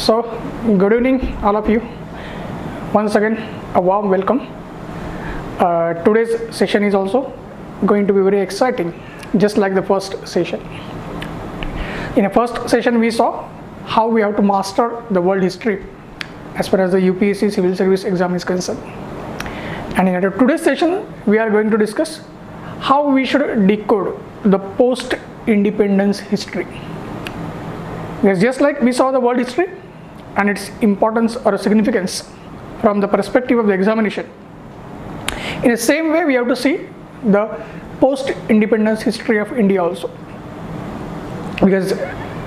So, good evening, all of you. Once again, a warm welcome. Today's session is also going to be very exciting, just like the first session. In the first session, we saw how we have to master the world history as far as the UPSC civil service exam is concerned. And in today's session, we are going to discuss how we should decode the post-independence history. Yes, just like we saw the world history and its importance or significance from the perspective of the examination, in the same way we have to see the post-independence history of India also. Because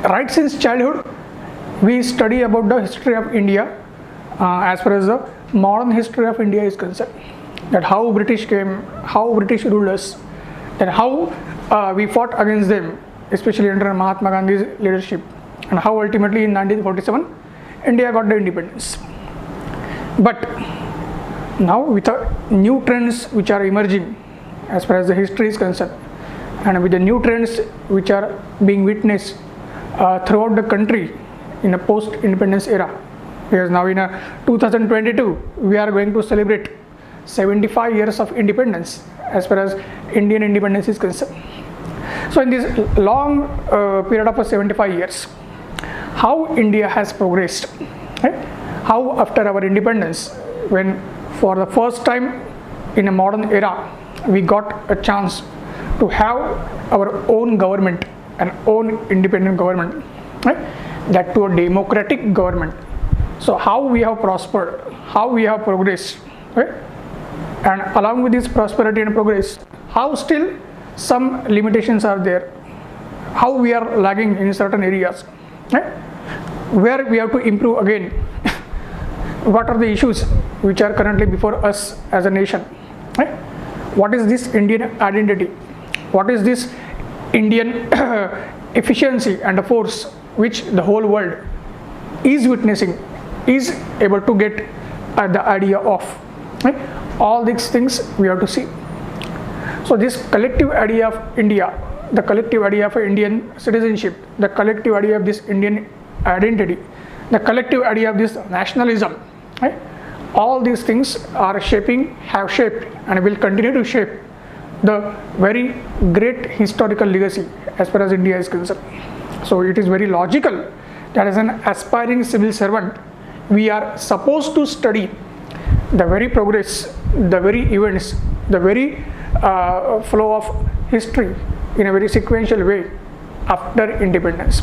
right since childhood, we study about the history of India as far as the modern history of India is concerned. That how British came, how British ruled us, and how we fought against them, especially under Mahatma Gandhi's leadership, and how ultimately in 1947 India got the independence. But now with the new trends which are emerging as far as the history is concerned, and with the new trends which are being witnessed throughout the country in a post-independence era, because now in 2022 we are going to celebrate 75 years of independence as far as Indian independence is concerned. So in this long period of 75 years, how India has progressed, right? How after our independence, when for the first time in a modern era we got a chance to have our own government, an own independent government, right? That to a democratic government. So how we have prospered, how we have progressed, right? And along with this prosperity and progress, how still some limitations are there, how we are lagging in certain areas, right? Where we have to improve again. What are the issues which are currently before us as a nation, right? What is this Indian identity? What is this Indian efficiency and the force which the whole world is witnessing, is able to get the idea of, right? All these things we have to see. So this collective idea of India, the collective idea of Indian citizenship, the collective idea of this Indian identity, the collective idea of this nationalism, right? All these things are shaping, have shaped, and will continue to shape the very great historical legacy as far as India is concerned. So it is very logical that as an aspiring civil servant, we are supposed to study the very progress, the very events, the very flow of history in a very sequential way after independence,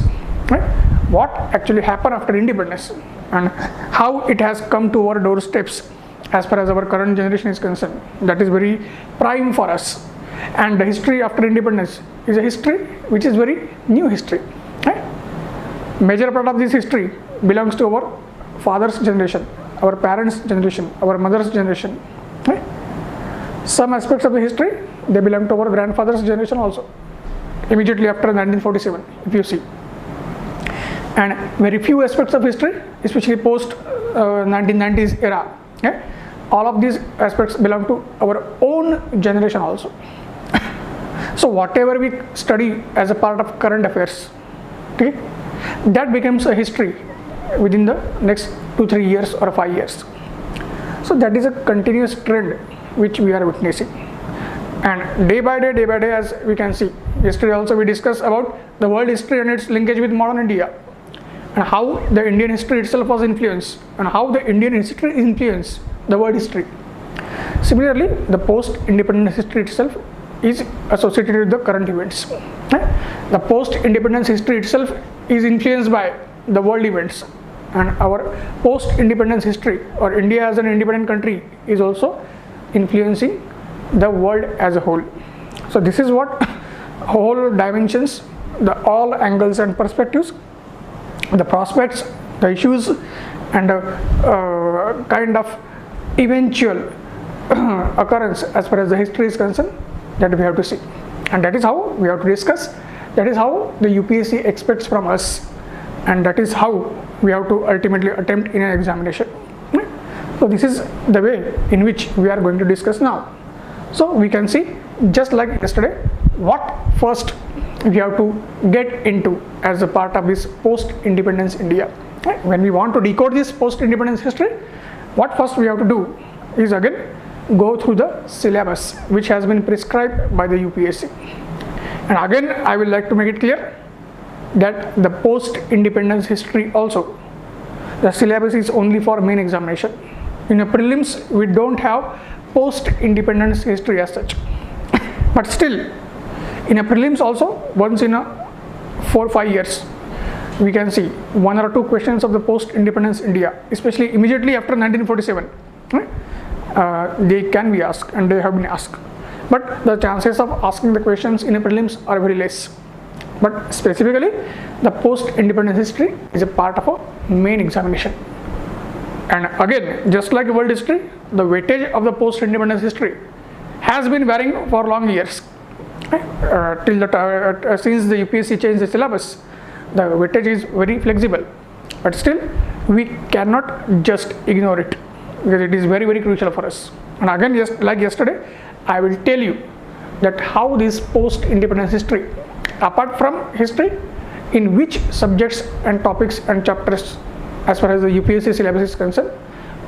right? What actually happened after independence and how it has come to our doorsteps as far as our current generation is concerned. That is very prime for us. And the history after independence is a history which is very new history, right? Major part of this history belongs to our father's generation, our parents' generation, our mother's generation, right? Some aspects of the history, they belong to our grandfather's generation also, immediately after 1947, if you see. And very few aspects of history, especially post 1990s era, okay? All of these aspects belong to our own generation also. So whatever we study as a part of current affairs, okay, that becomes a history within the next 2-3 years or 5 years. So that is a continuous trend which we are witnessing. And day by day, as we can see, yesterday also we discussed about the world history and its linkage with modern India, and how the Indian history itself was influenced, and how the Indian history influenced the world history. Similarly, the post-independence history itself is associated with the current events. The post-independence history itself is influenced by the world events, and our post-independence history, or India as an independent country, is also influencing the world as a whole. So this is what whole dimensions, the all angles and perspectives, the prospects, the issues, and the kind of eventual occurrence as far as the history is concerned, that we have to see. And that is how we have to discuss, that is how the UPSC expects from us, and that is how we have to ultimately attempt in an examination. So this is the way in which we are going to discuss now. So we can see, just like yesterday, what first we have to get into as a part of this post-independence India. Right? When we want to decode this post-independence history, what first we have to do is again go through the syllabus which has been prescribed by the UPSC. And again I will like to make it clear that the post-independence history also, the syllabus is only for main examination. In a prelims we don't have post-independence history as such. But still, in a prelims also, once in a 4 or 5 years, we can see 1 or 2 questions of the post-independence India, especially immediately after 1947. They can be asked and they have been asked. But the chances of asking the questions in a prelims are very less. But specifically, the post-independence history is a part of a main examination. And again, just like world history, the weightage of the post-independence history has been varying for long years. Since the UPSC changed the syllabus, the weightage is very flexible. But still, we cannot just ignore it because it is very, very crucial for us. And again, just like yesterday, I will tell you that how this post-independence history, apart from history, in which subjects and topics and chapters as far as the UPSC syllabus is concerned,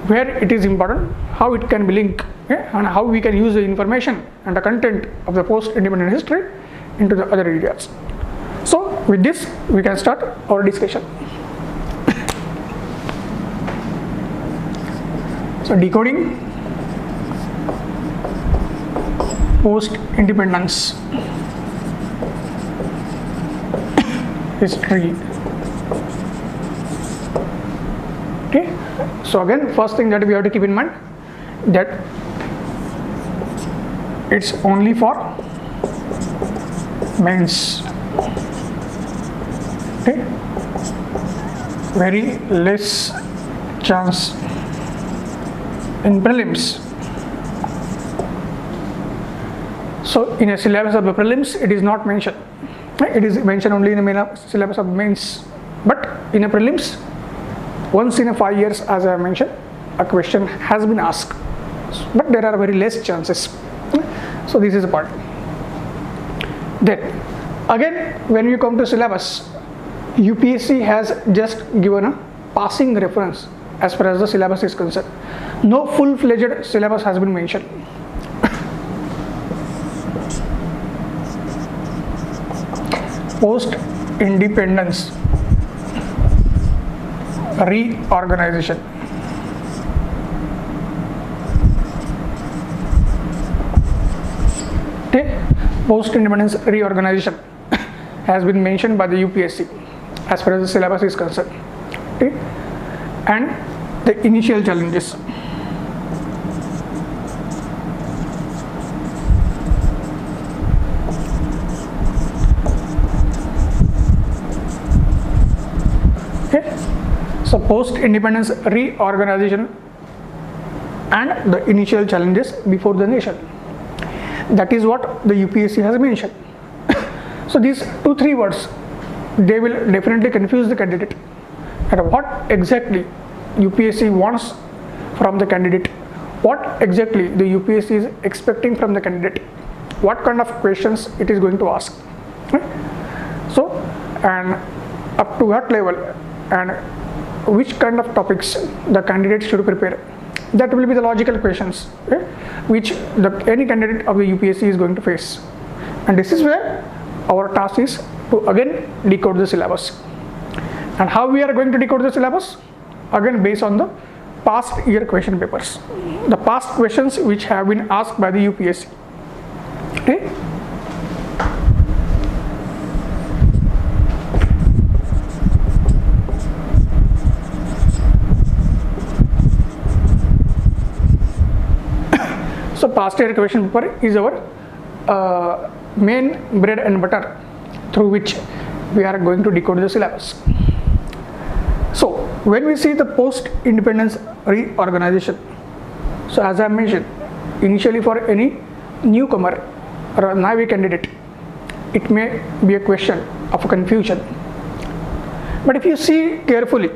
where it is important, how it can be linked, and how we can use the information and the content of the post-independent history into the other areas. So with this, we can start our discussion. So decoding post-independence history. Okay, so again, first thing that we have to keep in mind that it's only for mains. Okay, very less chance in prelims. So in a syllabus of the prelims, it is not mentioned. It is mentioned only in a main syllabus of mains. But in a prelims, once in a 5 years, as I mentioned, a question has been asked. But there are very less chances. So this is a part. Then again, when we come to syllabus, UPSC has just given a passing reference as far as the syllabus is concerned. No full-fledged syllabus has been mentioned. Post-independence reorganization. Okay, post-independence reorganization has been mentioned by the UPSC as far as the syllabus is concerned. Okay, and the initial challenges. Okay, so post-independence reorganization and the initial challenges before the nation. That is what the UPSC has mentioned. So these 2-3 words, they will definitely confuse the candidate. And what exactly UPSC wants from the candidate? What exactly the UPSC is expecting from the candidate? What kind of questions it is going to ask? So, and up to what level and which kind of topics the candidate should prepare? That will be the logical questions, okay, which any candidate of the UPSC is going to face. And this is where our task is to again decode the syllabus. And how we are going to decode the syllabus? Again, based on the past year question papers, the past questions which have been asked by the UPSC. Okay. So past year question paper is our main bread and butter through which we are going to decode the syllabus. So when we see the post-independence reorganization, so as I mentioned, initially for any newcomer or a naive candidate, it may be a question of confusion. But if you see carefully,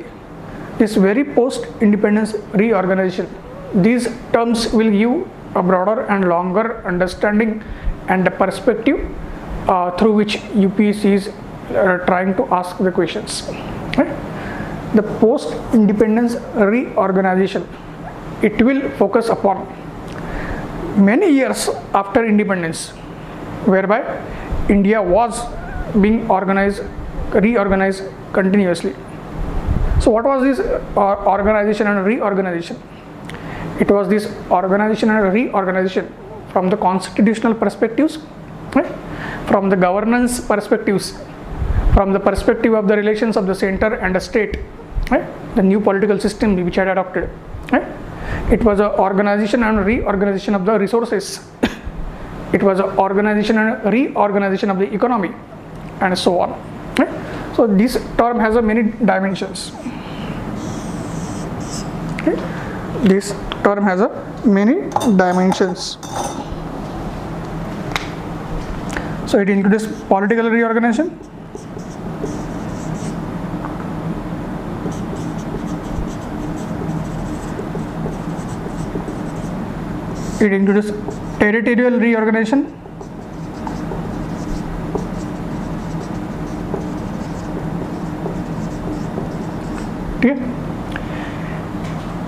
this very post-independence reorganization, these terms will give a broader and longer understanding and a perspective through which UPSC is trying to ask the questions. Right? the post-independence reorganization, it will focus upon many years after independence, whereby India was being reorganized continuously. So what was this organization and reorganization? It was this organization and reorganization from the constitutional perspectives, right? From the governance perspectives, from the perspective of the relations of the center and the state, right? The new political system which had adopted, right? It was an organization and reorganization of the resources. It was an organization and reorganization of the economy, and so on, right? So this term has a many dimensions. Okay? This term has a many dimensions. So it includes political reorganization, it includes territorial reorganization, okay.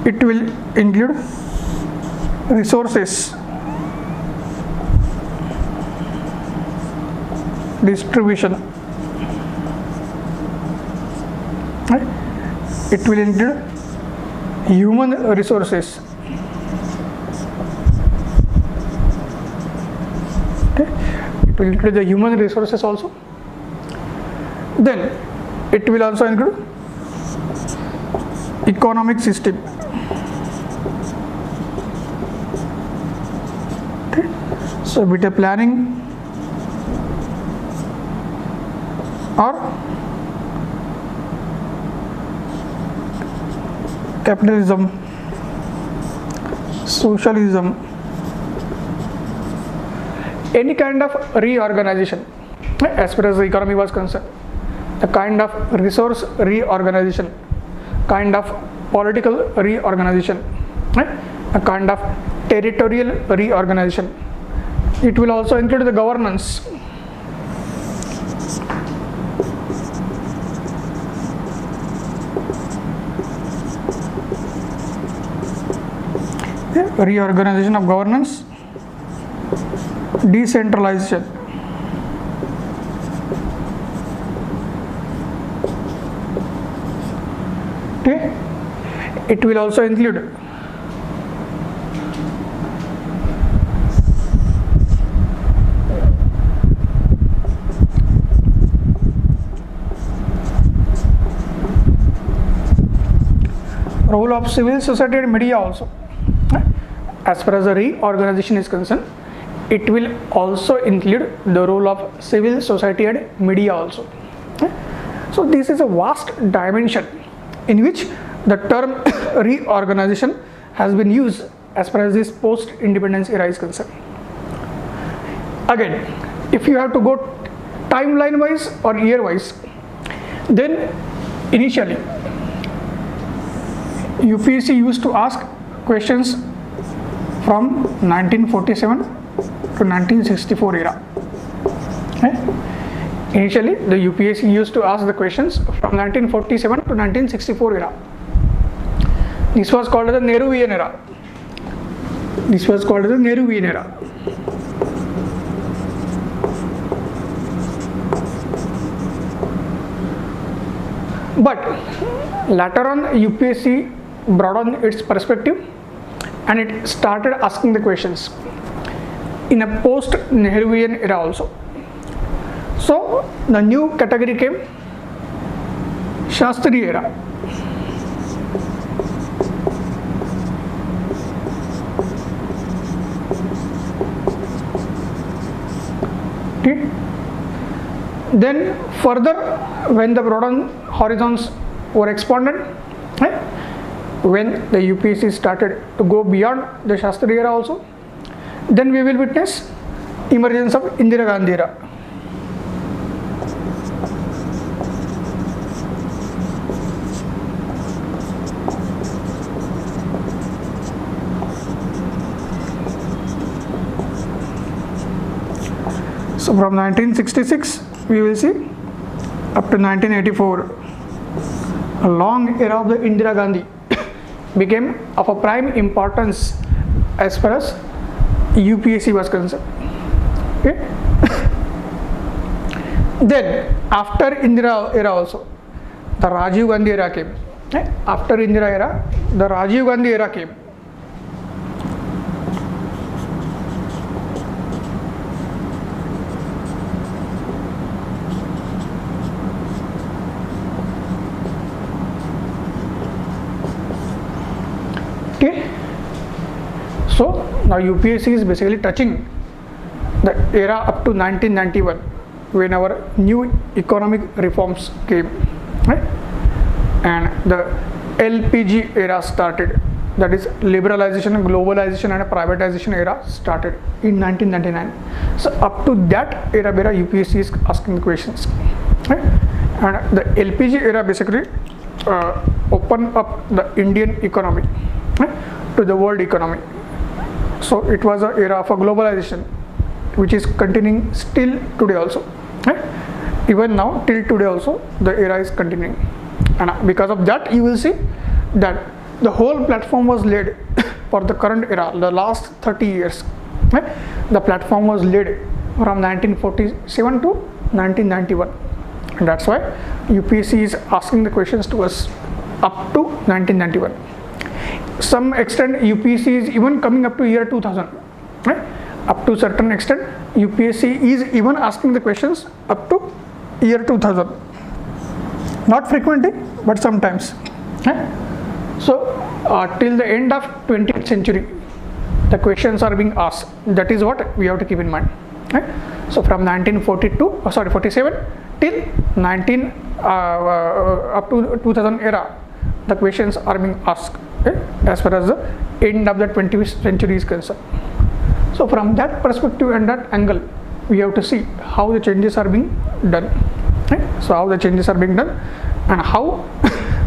It will include resources distribution, right? It will include human resources, okay. It will include the human resources also. Then it will also include economic system, okay. So with a planning or capitalism, socialism, any kind of reorganization as far as the economy was concerned, the kind of resource reorganization, kind of political reorganization, a kind of territorial reorganization. It will also include the governance, reorganization of governance, decentralization, okay. It will also include role of civil society and media also. As far as the reorganization is concerned, it will also include the role of civil society and media also. So this is a vast dimension in which the term reorganization has been used as far as this post-independence era is concerned. Again, if you have to go timeline wise or year wise, then initially UPSC used to ask questions from 1947 to 1964 era. Initially, the UPSC used to ask the questions from 1947 to 1964 era. This was called as the Nehruvian era. This was called as the Nehruvian era. But later on, UPSC broadened its perspective and it started asking the questions in a post-Nehruvian era also. So the new category came Shastri era. Okay. Then further, when the broadened horizons were expanded, when the UPSC started to go beyond the Shastri era also, then we will witness emergence of Indira Gandhi era. So from 1966 we will see up to 1984 a long era of the Indira Gandhi became of a prime importance as far as UPSC was concerned. Okay. Then after Indira era also, the Rajiv Gandhi era came. Okay. After Indira era, the Rajiv Gandhi era came. Okay. So now UPSC is basically touching the era up to 1991, when our new economic reforms came, right? And the LPG era started, that is liberalization, globalization and privatization era started in 1999. So up to that era where UPSC is asking the questions, right? And the LPG era basically opened up the Indian economy, right, to the world economy. So it was an era of a globalization which is continuing still today also, right? Even now till today also the era is continuing, and because of that you will see that the whole platform was laid for the current era, the last 30 years, right? The platform was laid from 1947 to 1991, and that's why UPSC is asking the questions to us up to 1991. Some extent UPSC is even coming up to year 2000, right? Up to certain extent UPSC is even asking the questions up to year 2000, not frequently but sometimes, right? So till the end of 20th century the questions are being asked. That is what we have to keep in mind, right? So from 47 till 19 up to 2000 era the questions are being asked, okay, as far as the end of the 20th century is concerned. So from that perspective and that angle we have to see how the changes are being done, right? So how the changes are being done and how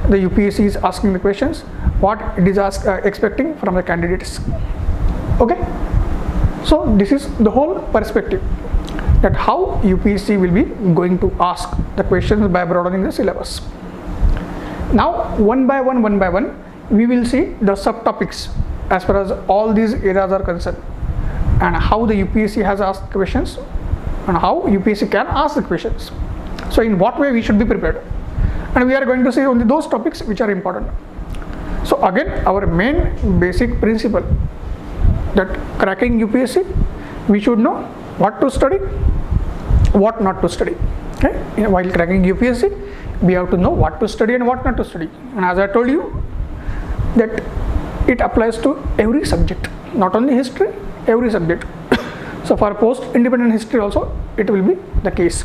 the UPSC is asking the questions, what it is expecting from the candidates. Okay, so this is the whole perspective, that how UPSC will be going to ask the questions by broadening the syllabus. Now one by one we will see the subtopics as far as all these eras are concerned, and how the UPSC has asked questions and how UPSC can ask the questions. So in what way we should be prepared, and we are going to see only those topics which are important. So again, our main basic principle, that cracking UPSC we should know what to study, what not to study, okay? While cracking UPSC we have to know what to study and what not to study, and as I told you that it applies to every subject, not only history, every subject. So for post-independent history also it will be the case,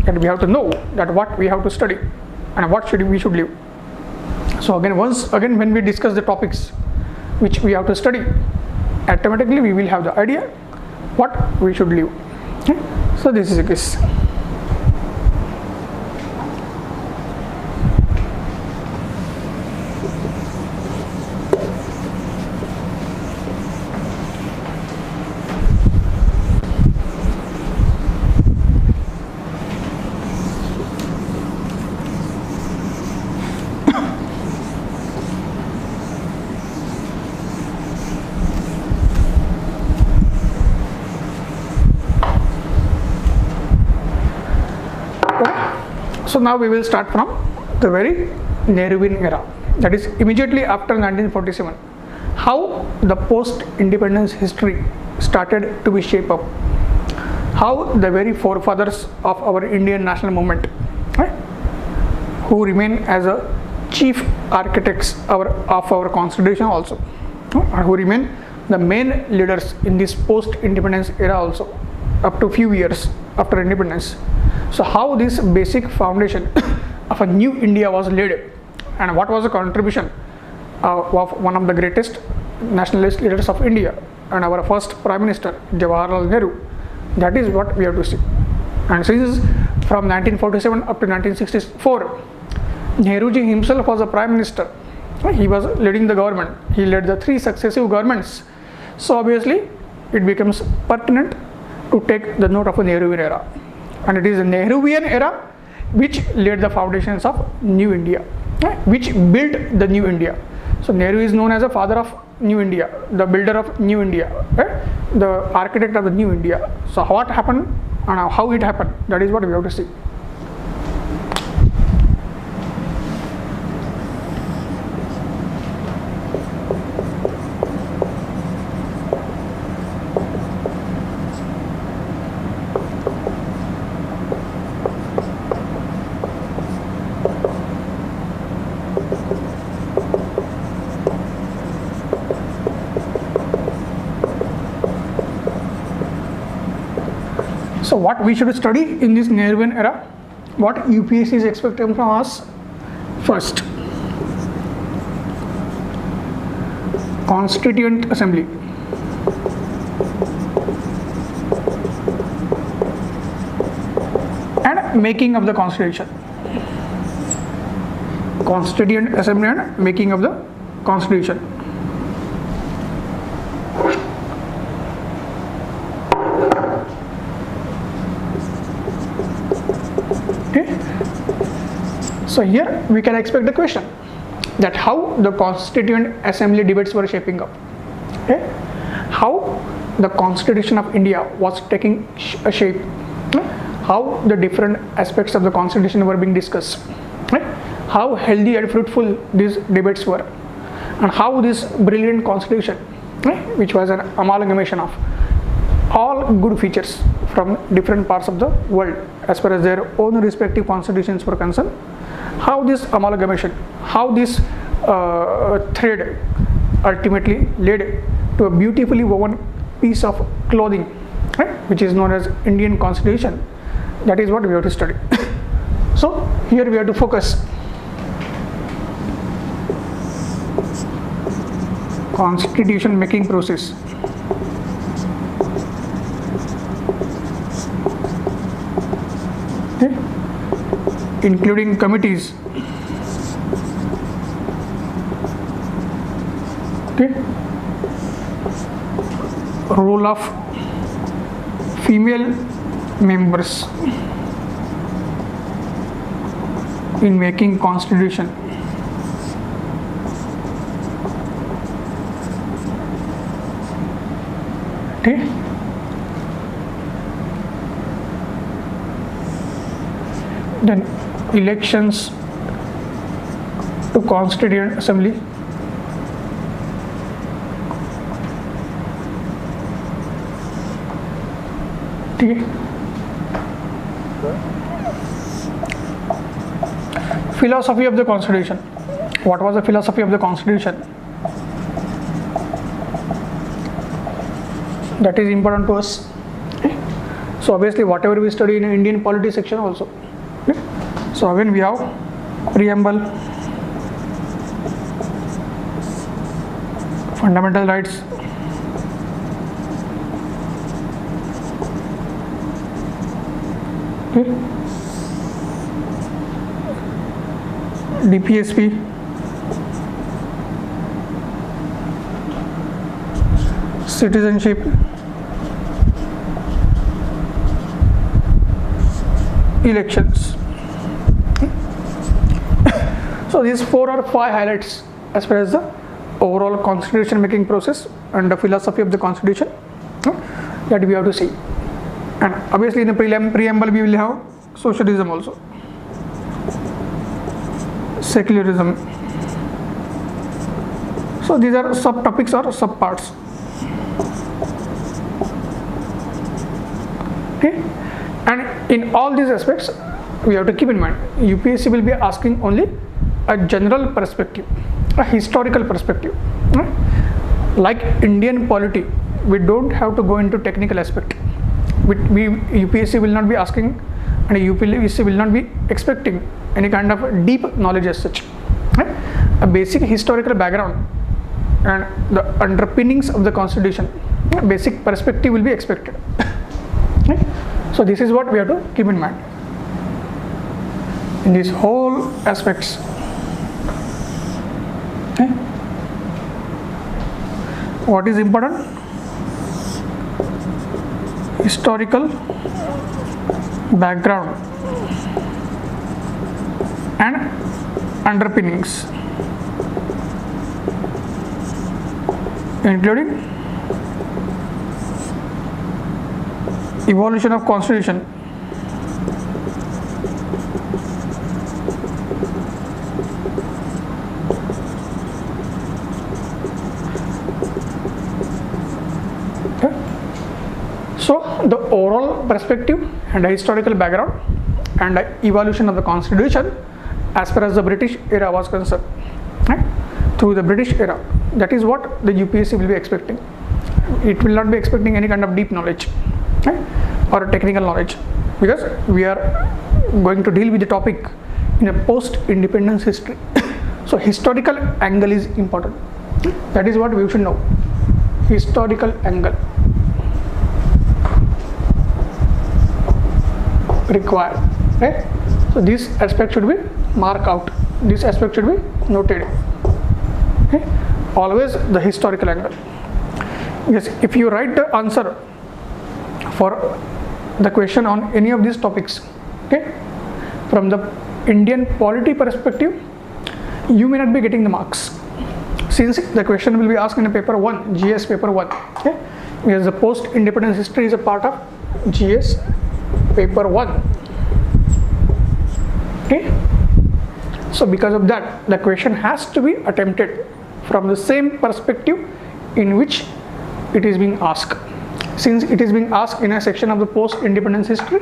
that we have to know that what we have to study and what we should leave. So again when we discuss the topics which we have to study, automatically we will have the idea what we should leave, okay? So this is the case. So now we will start from the very Nehruvian era, that is immediately after 1947, how the post-independence history started to be shaped up, how the very forefathers of our Indian national movement, right, who remain as a chief architects of our constitution also, who remain the main leaders in this post-independence era also up to few years after independence. So how this basic foundation of a new India was laid, and what was the contribution of one of the greatest nationalist leaders of India and our first Prime Minister Jawaharlal Nehru. That is what we have to see. And since from 1947 up to 1964, Nehruji himself was a Prime Minister. He was leading the government. He led the 3 successive governments. So obviously it becomes pertinent to take the note of a Nehruvian era. And it is a Nehruvian era which laid the foundations of New India. which built the new India. So Nehru is known as the father of new India, the builder of new India, the architect of the new India. So what happened and how it happened, that is what we have to see. So what we should study in this Nehruvian era, what UPSC is expecting from us. First, Constituent Assembly. And making of the Constitution. Constituent Assembly and making of the Constitution. So here we can expect the question that how the Constituent Assembly debates were shaping up, how the Constitution of India was taking a shape, how the different aspects of the Constitution were being discussed, how healthy and fruitful these debates were, and how this brilliant Constitution, which was an amalgamation of all good features from different parts of the world as far as their own respective constitutions were concerned, how this amalgamation, how this thread ultimately led to a beautifully woven piece of clothing, which is known as Indian Constitution. That is what we have to study. So here we have to focus Constitution making process. Including committees, role of female members in making Constitution, then elections to Constituent Assembly, philosophy of the Constitution. What was the philosophy of the Constitution? That is important to us. So obviously whatever we study in Indian polity section also. So again we have preamble, fundamental rights, DPSP, citizenship, elections. So these 4 or 5 highlights as far as the overall Constitution making process and the philosophy of the Constitution that we have to see. And obviously in the preamble we will have socialism also, secularism. So these are subtopics or subparts. And in all these aspects we have to keep in mind UPSC will be asking only a general perspective, a historical perspective. Like Indian polity, we don't have to go into technical aspect. UPSC will not be asking and UPSC will not be expecting any kind of deep knowledge as such. A basic historical background and the underpinnings of the Constitution, basic perspective will be expected. So this is what we have to keep in mind in these whole aspects. What is important? Historical background and underpinnings, including evolution of constitution, okay. So the overall perspective and the historical background and the evolution of the constitution as far as the British era was concerned, right? Through the British era, that is what the UPSC will be expecting. It will not be expecting any kind of deep knowledge, right, or technical knowledge, because we are going to deal with the topic in a post-independence history. So historical angle is important. That is what we should know. Historical angle required, right? So this aspect should be marked out. This aspect should be noted. Okay? Always the historical angle. Yes, if you write the answer for the question on any of these topics, okay, from the Indian polity perspective, you may not be getting the marks, since the question will be asked in a paper 1, GS paper 1, okay, because the post-independence history is a part of GS paper 1, okay. So because of that, the question has to be attempted from the same perspective in which it is being asked. Since it is being asked in a section of the post-independence history,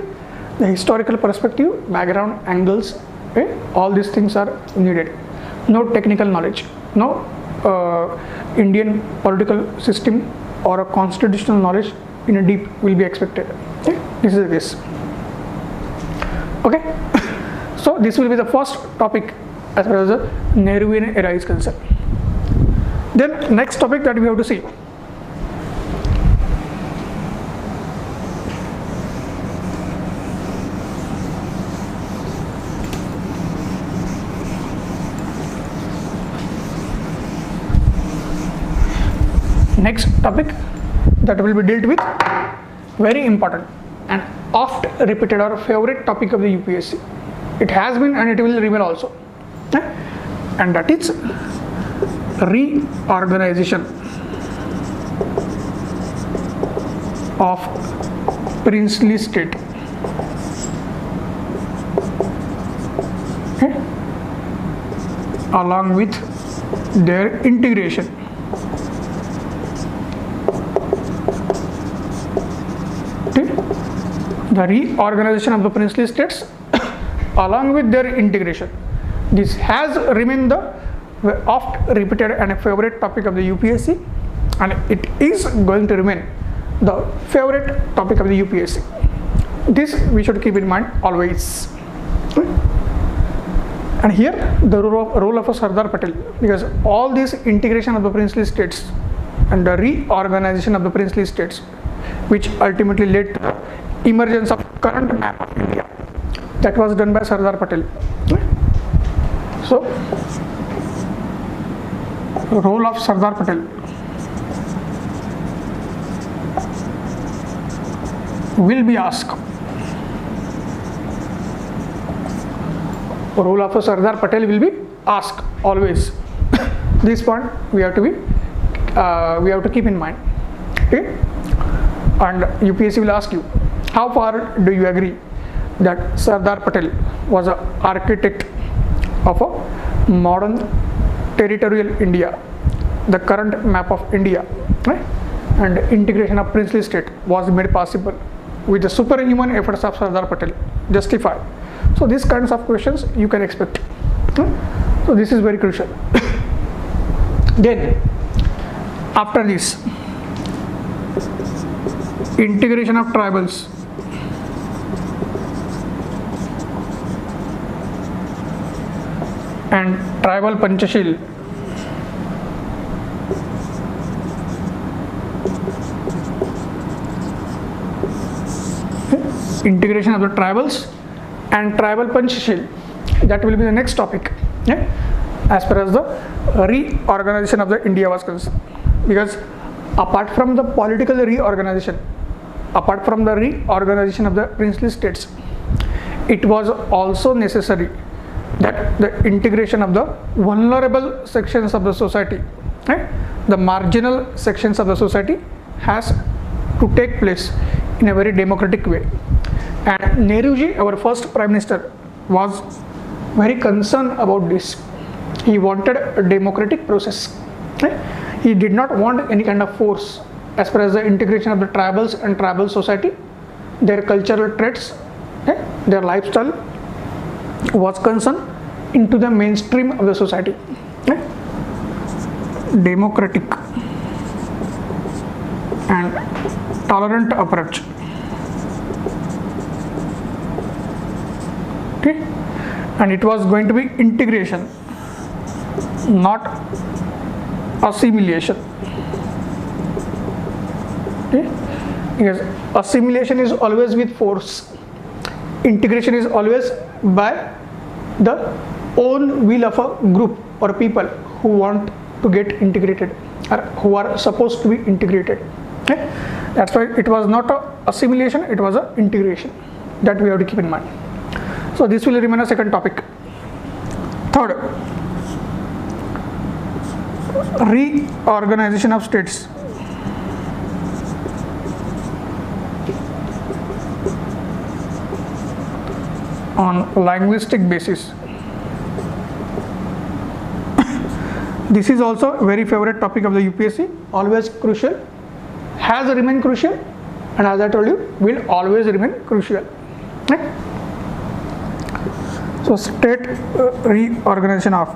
the historical perspective, background, angles, okay, all these things are needed. No technical knowledge, no Indian political system or a constitutional knowledge in a deep will be expected. Okay? This is this. Okay. So this will be the first topic as far as the Nehruvian era is concerned. Then next topic that we have to see. Next topic that will be dealt with, very important and oft repeated or favorite topic of the UPSC. It has been and it will remain also, and that is reorganization of princely state. Okay. Along with their integration. The reorganization of the princely states along with their integration. This has remained the oft repeated and a favorite topic of the UPSC, and it is going to remain the favorite topic of the UPSC. This we should keep in mind always. And here the role of a Sardar Patel, because all this integration of the princely states and the reorganization of the princely states, which ultimately led to the emergence of current map of India, that was done by Sardar Patel. So, role of Sardar Patel will be asked. Role of Sardar Patel will be asked always. This point we have to keep in mind. Okay, and UPSC will ask you, how far do you agree that Sardar Patel was an architect of a modern territorial India, the current map of India, right? And integration of princely state was made possible with the superhuman efforts of Sardar Patel. Justified. So these kinds of questions you can expect. So this is very crucial. Then after this, integration of tribals. And tribal Panchashil. Integration of the tribals and tribal Panchashil. That will be the next topic. Yeah? As far as the reorganization of the India was concerned. Because apart from the political reorganization, apart from the reorganization of the princely states, it was also necessary that the integration of the vulnerable sections of the society, right? The marginal sections of the society has to take place in a very democratic way. And Nehruji, our first Prime Minister, was very concerned about this. He wanted a democratic process. Right? He did not want any kind of force as far as the integration of the tribals and tribal society, their cultural traits, right? Their lifestyle was concerned into the mainstream of the society. Right? Democratic and tolerant approach. Okay? And it was going to be integration, not assimilation. Okay? Because assimilation is always with force, integration is always by the own will of a group or people who want to get integrated or who are supposed to be integrated. Okay? That's why it was not a assimilation, it was a integration. That we have to keep in mind. So this will remain a second topic. Third, reorganization of states. On linguistic basis. This is also a very favorite topic of the UPSC, always crucial, has remained crucial, and as I told you, will always remain crucial. Right? So state reorganization of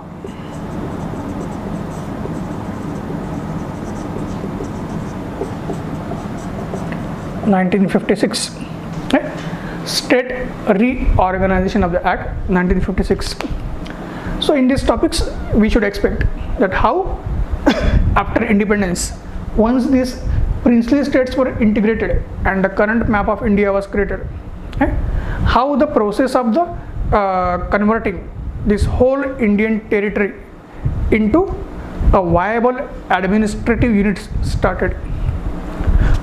(1956). Right? State Reorganization of the Act 1956. So in these topics we should expect that how after independence, once these princely states were integrated and the current map of India was created, right? How the process of the converting this whole Indian territory into a viable administrative units started.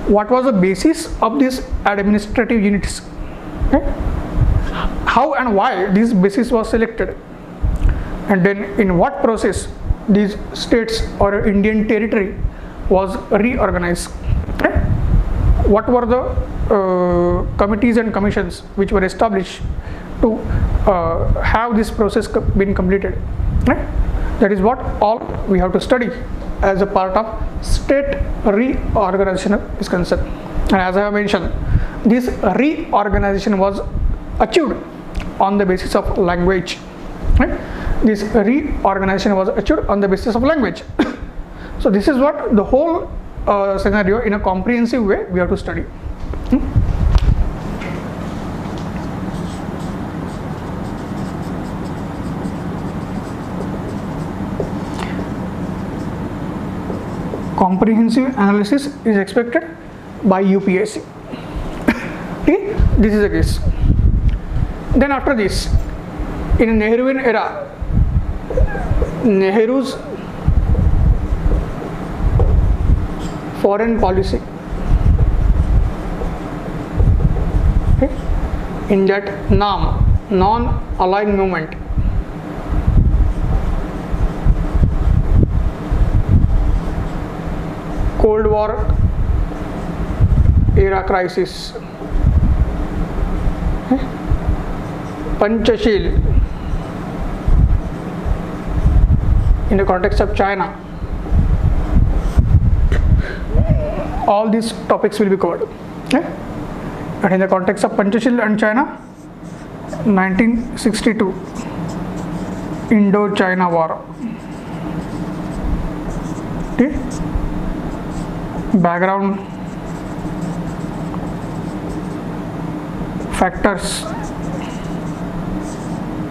What was the basis of these administrative units? Okay? How and why this basis was selected, and then in what process these states or Indian territory was reorganized. Okay? What were the committees and commissions which were established to have this process been completed. Right? That is what all we have to study as a part of state reorganization is concerned. And as I have mentioned, this reorganization was achieved on the basis of language. Right? This reorganization was achieved on the basis of language. So this is what the whole scenario in a comprehensive way we have to study. Comprehensive analysis is expected by UPSC. Okay? This is the case. Then after this, in Nehruvian era, Nehru's foreign policy, okay, in that NAM, non-aligned movement, Cold War era crisis, okay, Panchashil in the context of China. All these topics will be covered. Okay? And in the context of Panchashil and China, 1962 Indo-China War. Okay? Background, factors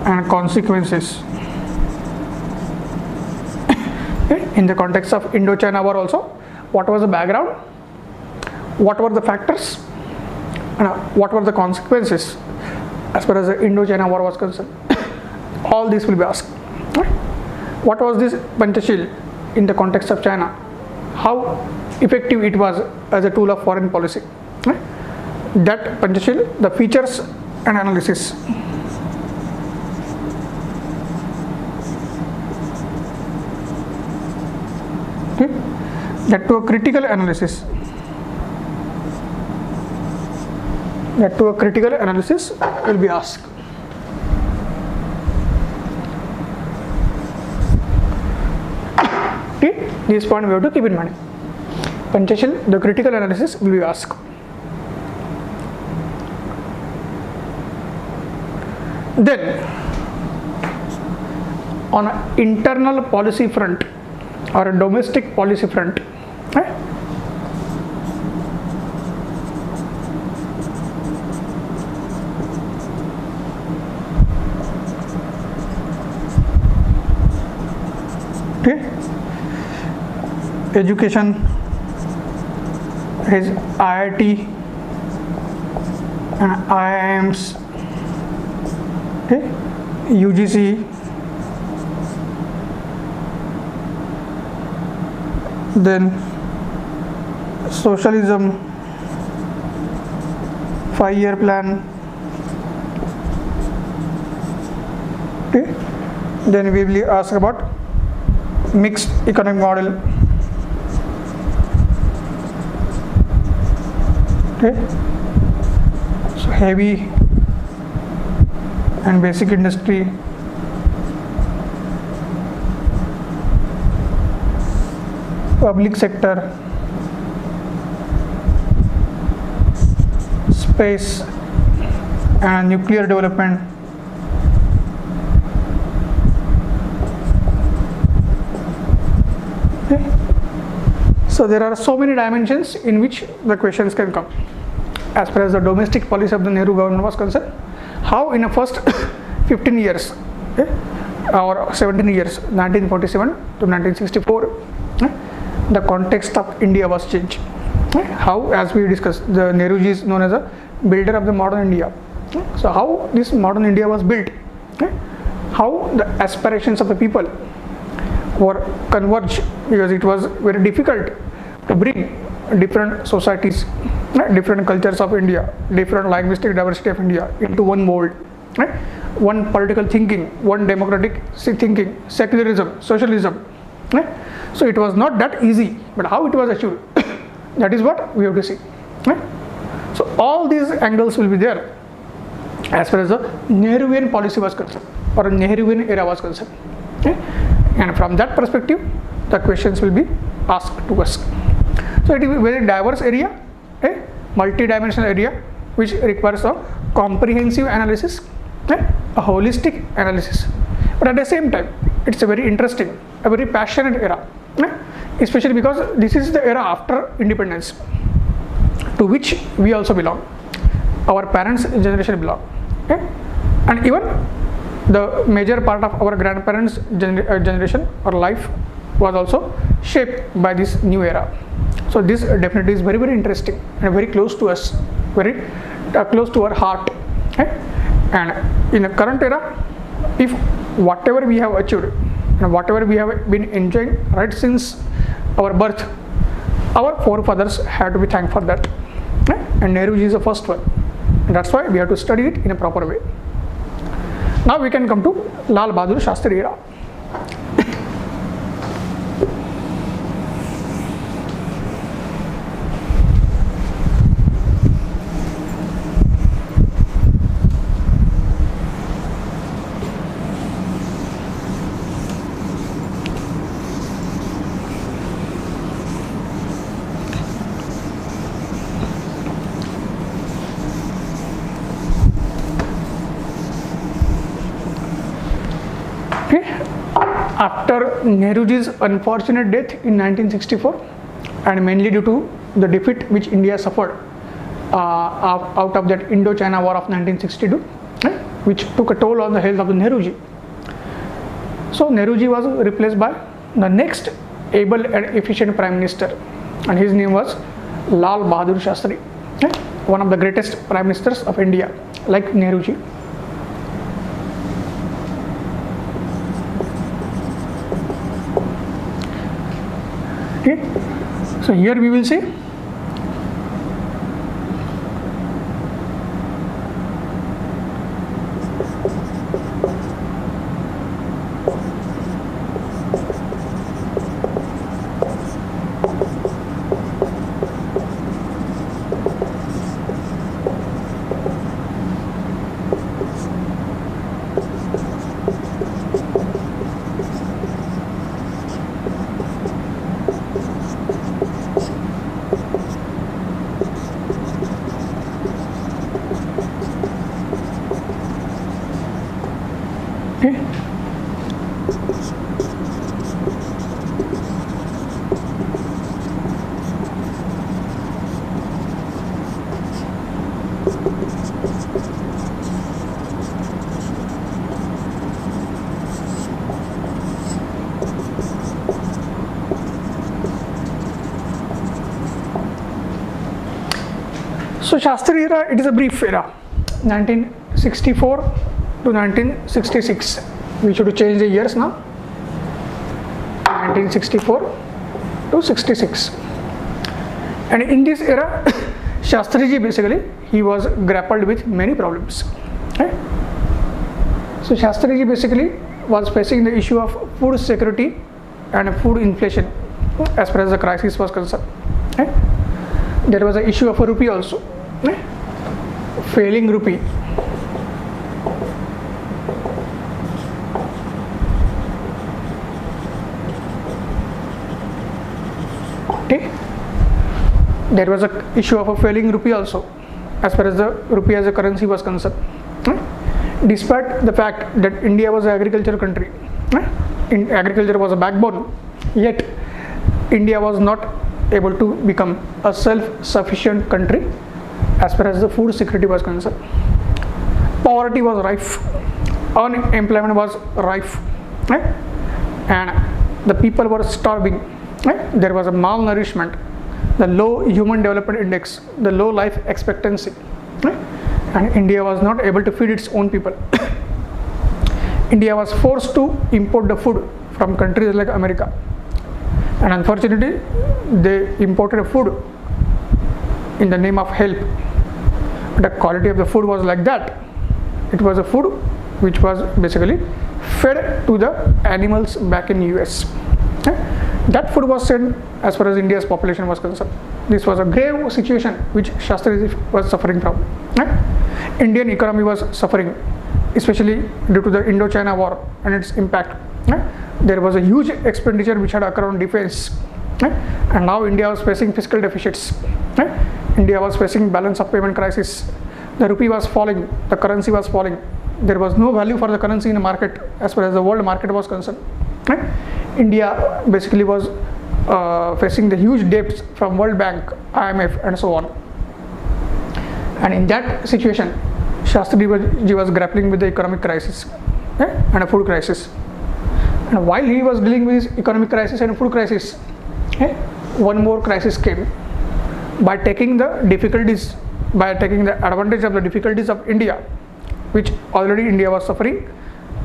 and consequences. Okay? In the context of Indo-China War also, what was the background, what were the factors, and what were the consequences as far as the Indo-China War was concerned. All this will be asked. Right? What was this Panchashil in the context of China? How effective it was as a tool of foreign policy. Right? That Panchashil, the features and analysis. that to a critical analysis. That to a critical analysis will be asked. Okay, this point we have to keep in mind. Panchashil, the critical analysis will be asked. Then, on an internal policy front or a domestic policy front, education is IIT and IIMs, UGC, then socialism, 5-year plan, then we will ask about mixed economic model, so heavy and basic industry, public sector, space and nuclear development, so there are so many dimensions in which the questions can come. As far as the domestic policy of the Nehru government was concerned, how in the first 15 years or 17 years, 1947 to 1964, the context of India was changed. How, as we discussed, the Nehruji is known as a builder of the modern India. So how this modern India was built, how the aspirations of the people were converged, because it was very difficult to bring different societies, different cultures of India, different linguistic diversity of India into one mold, one political thinking, one democratic thinking, secularism, socialism. So it was not that easy, but how it was achieved, that is what we have to see. So all these angles will be there as far as the Nehruvian policy was concerned or Nehruvian era was concerned, and from that perspective the questions will be asked to us. So it is a very diverse area, a multi-dimensional area which requires a comprehensive analysis, a holistic analysis, but at the same time it's a very interesting, a very passionate era, especially because this is the era after independence to which we also belong, our parents' generation belong, and even the major part of our grandparents' generation or life was also shaped by this new era. So this definitely is very, very interesting and very close to us, very close to our heart. And in the current era, if whatever we have achieved and whatever we have been enjoying right since our birth, our forefathers had to be thanked for that, and Nehruji is the first one, and that's why we have to study it in a proper way. Now we can come to Lal Bahadur Shastri era. After Nehruji's unfortunate death in 1964, and mainly due to the defeat which India suffered out of that Indo-China War of 1962, which took a toll on the health of the Nehruji. So Nehruji was replaced by the next able and efficient Prime Minister, and his name was Lal Bahadur Shastri, one of the greatest Prime Ministers of India, like Nehruji. Okay, so here we will see So Shastri era, it is a brief era, 1964 to 1966. We should change the years now. 1964 to 66. And in this era, Shastriji basically, he was grappled with many problems. Right? So Shastriji basically was facing the issue of food security and food inflation as far as the crisis was concerned. Right? There was an issue of a rupee also, right? Failing rupee. Okay. There was a issue of a failing rupee also as far as the rupee as a currency was concerned. Right? Despite the fact that India was an agricultural country, right? Agriculture was a backbone, yet India was not able to become a self-sufficient country as far as the food security was concerned. Poverty was rife, unemployment was rife, right? And the people were starving, right? There was a malnourishment, the low human development index, the low life expectancy, right? And India was not able to feed its own people. India was forced to import the food from countries like America, and unfortunately they imported food in the name of help. The quality of the food was like that. It was a food which was basically fed to the animals back in US. That food was sent as far as India's population was concerned. This was a grave situation which Shastriji was suffering from. Indian economy was suffering, especially due to the Indochina war and its impact. There was a huge expenditure which had occurred on defense, and now India was facing fiscal deficits. India was facing balance of payment crisis. The rupee was falling, the currency was falling. There was no value for the currency in the market as far as the world market was concerned. India basically was facing the huge debts from World Bank, IMF and so on. And in that situation, Shastriji was grappling with the economic crisis and a food crisis. And while he was dealing with this economic crisis and food crisis, one more crisis came. By taking the advantage of the difficulties of India, which already India was suffering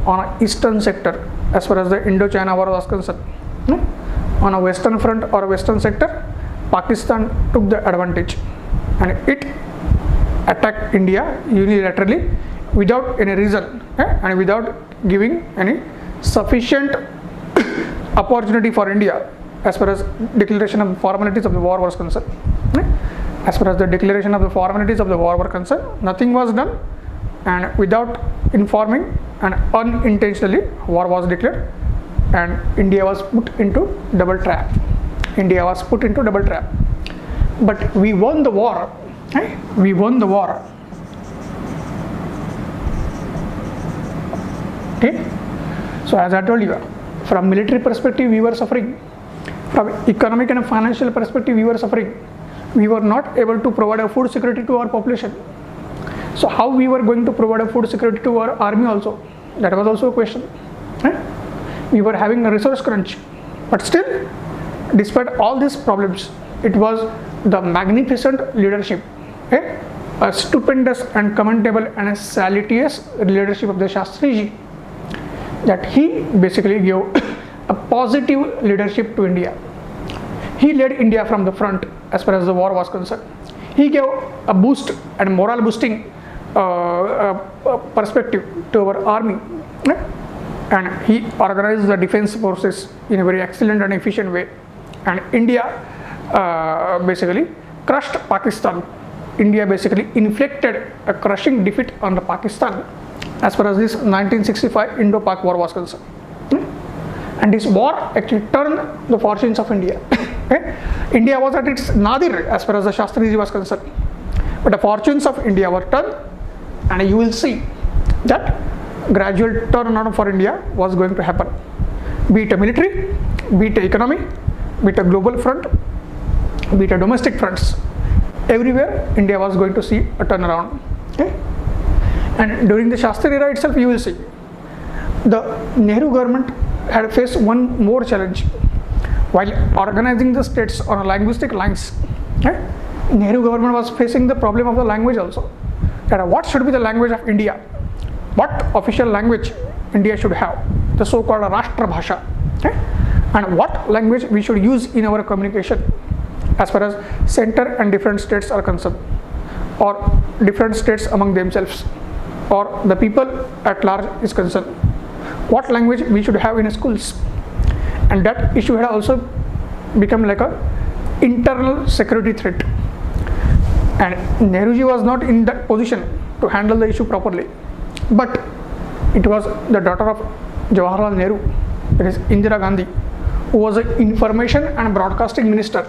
on an eastern sector as far as the Indochina war was concerned. On a western front or a western sector, Pakistan took the advantage and it attacked India unilaterally without any reason and without giving any sufficient opportunity for India as far as declaration of the formalities of the war was concerned. As far as the declaration of the formalities of the war were concerned, nothing was done, and without informing and unintentionally war was declared and India was put into double trap. India was put into double trap. But we won the war. We won the war. Okay. So as I told you, from military perspective we were suffering. From economic and financial perspective we were suffering. We were not able to provide a food security to our population. So how we were going to provide a food security to our army also? That was also a question. We were having a resource crunch. But still, despite all these problems, it was the magnificent leadership, a stupendous and commendable and a salutous leadership of the Shastriji, that he basically gave a positive leadership to India. He led India from the front as far as the war was concerned. He gave a boost and morale boosting perspective to our army, and he organized the defense forces in a very excellent and efficient way, and India basically crushed Pakistan. India basically inflicted a crushing defeat on the Pakistan as far as this 1965 Indo-Pak war was concerned. And this war actually turned the fortunes of India. India was at its nadir as far as the Shastriji was concerned. But the fortunes of India were turned, and you will see that gradual turnaround for India was going to happen. Be it a military, be it a economy, be it a global front, be it a domestic fronts. Everywhere India was going to see a turnaround. And during the Shastri era itself, you will see the Nehru government had faced one more challenge. While organizing the states on a linguistic lines, Nehru government was facing the problem of the language also. That what should be the language of India? What official language India should have? The so-called Rashtra Bhasha. Okay? And what language we should use in our communication as far as center and different states are concerned, or different states among themselves, or the people at large is concerned. What language we should have in schools? And that issue had also become like a internal security threat. And Nehruji was not in that position to handle the issue properly. But it was the daughter of Jawaharlal Nehru, that is Indira Gandhi, who was an information and broadcasting minister.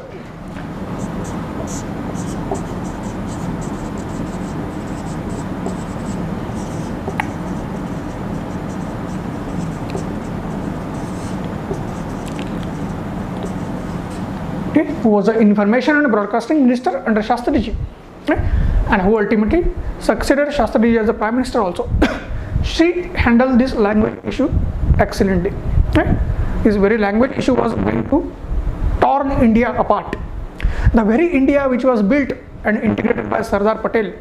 Who was the information and broadcasting minister under Shastriji, and who ultimately succeeded Shastriji as the prime minister also. She handled this language issue excellently. This very language issue was going to torn India apart. The very India which was built and integrated by Sardar Patel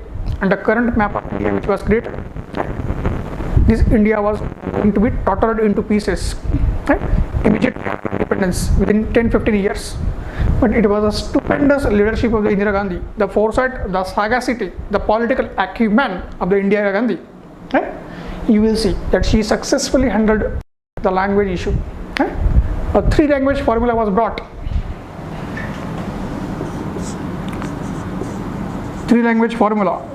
and the current map of India which was created, this India was going to be tortured into pieces. Immediate independence within 10-15 years. But it was a stupendous leadership of the Indira Gandhi, the foresight, the sagacity, the political acumen of the Indira Gandhi. You will see that she successfully handled the language issue. A 3-language formula was brought. 3-language formula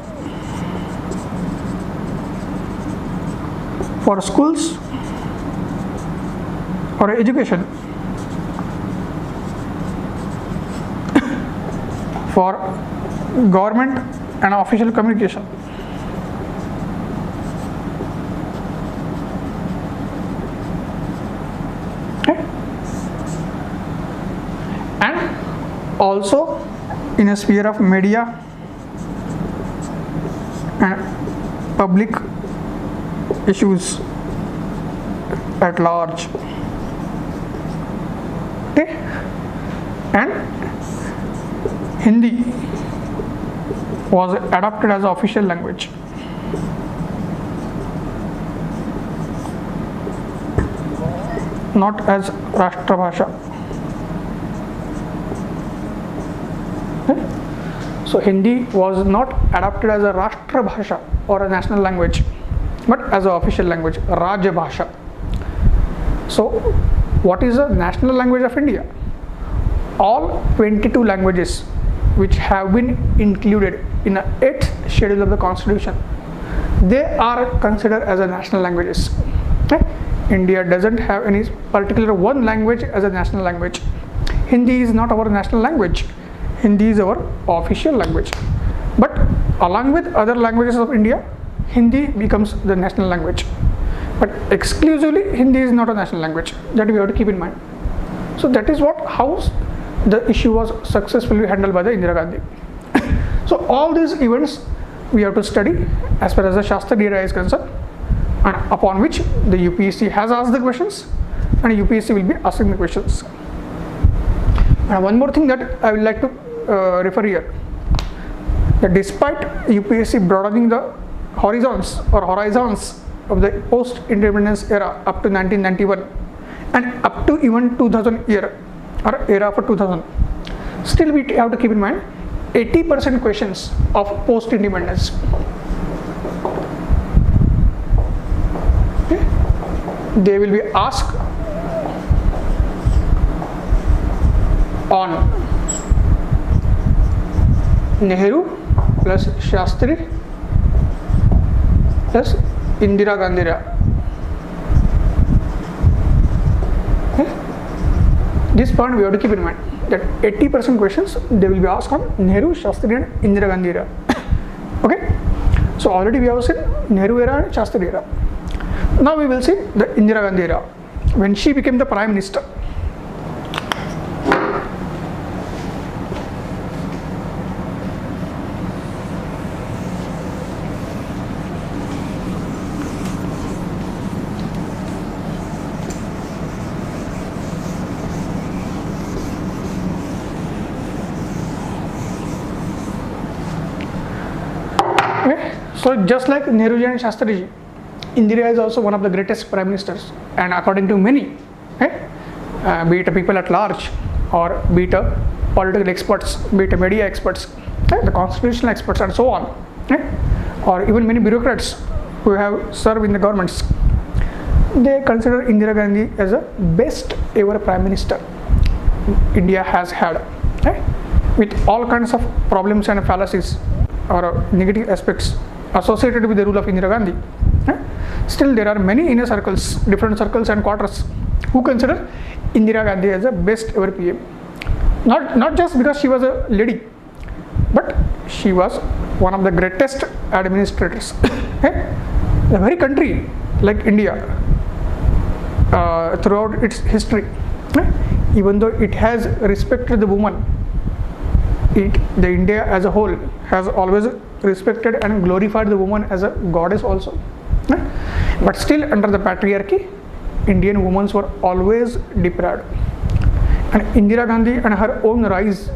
for schools or education, for government and official communication. And also in a sphere of media and public issues at large. And Hindi was adopted as an official language. Not as Rashtra Bhasha. So Hindi was not adopted as a Rashtra Bhasha or a national language, but as an official language, Rajya Bhasha. So what is the national language of India? All 22 languages which have been included in the 8th schedule of the Constitution, they are considered as a national languages. India doesn't have any particular one language as a national language. Hindi is not our national language. Hindi is our official language. But along with other languages of India, Hindi becomes the national language. But exclusively Hindi is not a national language. That we have to keep in mind. So that is how the issue was successfully handled by the Indira Gandhi. So all these events we have to study as far as the Shastri era is concerned, and upon which the UPSC has asked the questions and UPSC will be asking the questions. And one more thing that I would like to refer here, that despite UPSC broadening the horizons of the post-independence era up to 1991 and up to even 2000 year or era for 2000, still we have to keep in mind 80% questions of post-independence. They will be asked on Nehru plus Shastri plus Indira Gandhi era. This point we have to keep in mind, that 80% questions they will be asked on Nehru, Shastri and Indira Gandhi era. Okay, so already we have seen Nehru era and Shastri era. Now we will see the Indira Gandhi era, when she became the prime minister. Okay? So just like Nehruji and Shastriji, Indira is also one of the greatest prime ministers, and according to many, be it people at large, or be it political experts, be it media experts, the constitutional experts, and so on, or even many bureaucrats who have served in the governments, they consider Indira Gandhi as a best ever prime minister India has had, with all kinds of problems and fallacies or negative aspects associated with the rule of Indira Gandhi. Still, there are many inner circles, different circles and quarters, who consider Indira Gandhi as the best ever PM. Not just because she was a lady, but she was one of the greatest administrators. A very country like India, throughout its history, even though it has respected the woman, the India as a whole has always respected and glorified the woman as a goddess also. But still, under the patriarchy, Indian women were always deprived. And Indira Gandhi and her own rise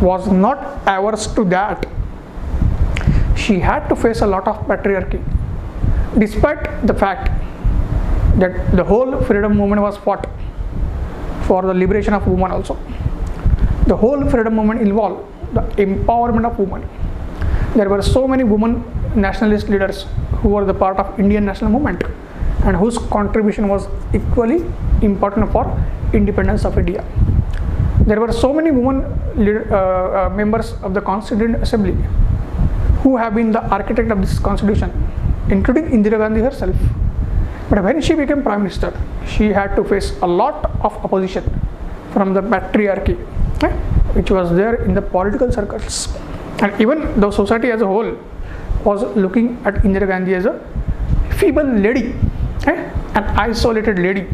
was not averse to that. She had to face a lot of patriarchy, despite the fact that the whole freedom movement was fought for the liberation of women also. The whole freedom movement involved the empowerment of women. There were so many women nationalist leaders who were the part of Indian national movement and whose contribution was equally important for independence of India. There were so many women members of the Constituent Assembly who have been the architect of this constitution, including Indira Gandhi herself. But when she became prime minister, she had to face a lot of opposition from the patriarchy, which was there in the political circles. And even the society as a whole was looking at Indira Gandhi as a feeble lady, an isolated lady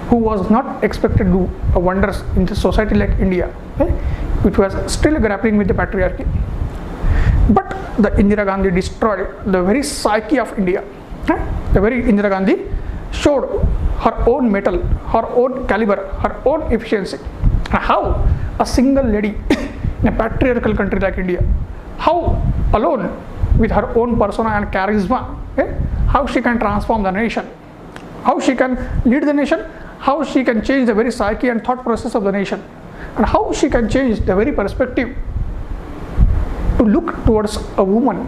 who was not expected to do wonders in the society like India, which was still grappling with the patriarchy. But the Indira Gandhi destroyed the very psyche of India. The very Indira Gandhi showed her own mettle, her own caliber, her own efficiency. And how a single lady in a patriarchal country like India, how alone with her own persona and charisma, how she can transform the nation, how she can lead the nation, how she can change the very psyche and thought process of the nation, and how she can change the very perspective to look towards a woman,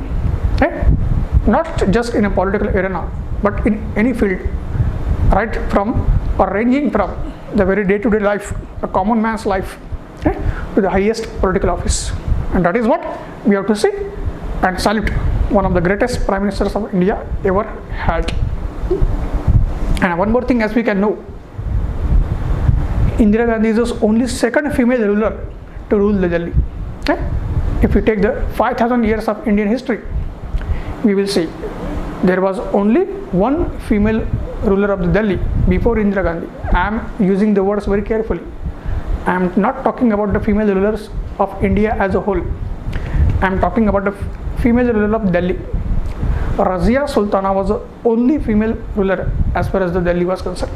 not just in a political arena, but in any field, right from or ranging from the very day-to-day life, a common man's life, to the highest political office. And that is what we have to see and salute one of the greatest prime ministers of India ever had. And one more thing, as we can know, Indira Gandhi is the only second female ruler to rule the Delhi. If we take the 5,000 years of Indian history, we will see there was only one female ruler of the Delhi before Indira Gandhi. I am using the words very carefully. I am not talking about the female rulers of India as a whole. I am talking about the female ruler of Delhi. Razia Sultana was the only female ruler as far as the Delhi was concerned.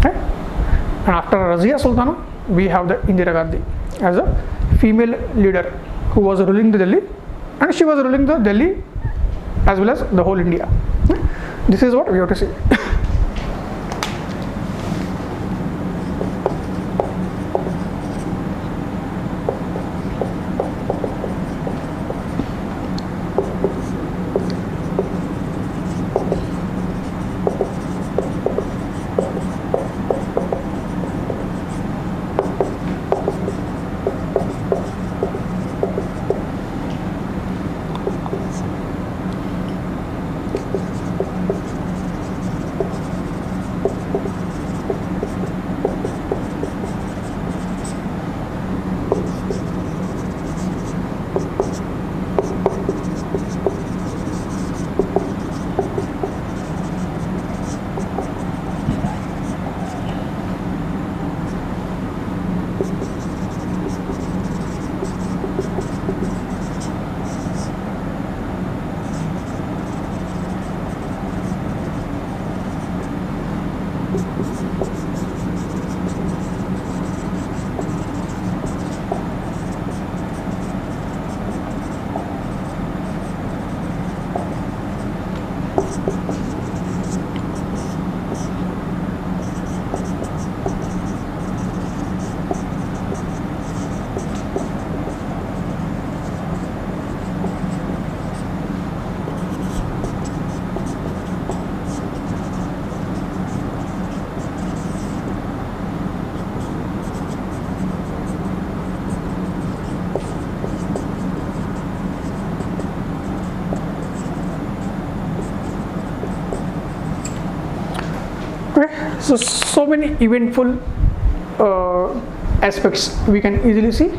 And after Razia Sultana, we have the Indira Gandhi as a female leader who was ruling the Delhi, and she was ruling the Delhi as well as the whole India. This is what we have to see. So many eventful aspects we can easily see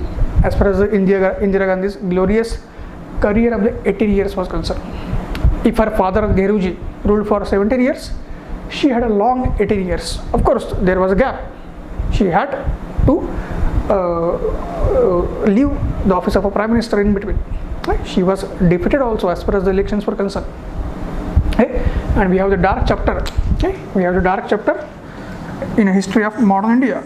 as far as the Indira Gandhi's glorious career of the 18 years was concerned. If her father Nehruji ruled for 17 years, she had a long 18 years. Of course, there was a gap. She had to leave the office of a prime minister in between. Right? She was defeated also as far as the elections were concerned. Okay? And we have the dark chapter. Okay? We have the dark chapter in the history of modern India.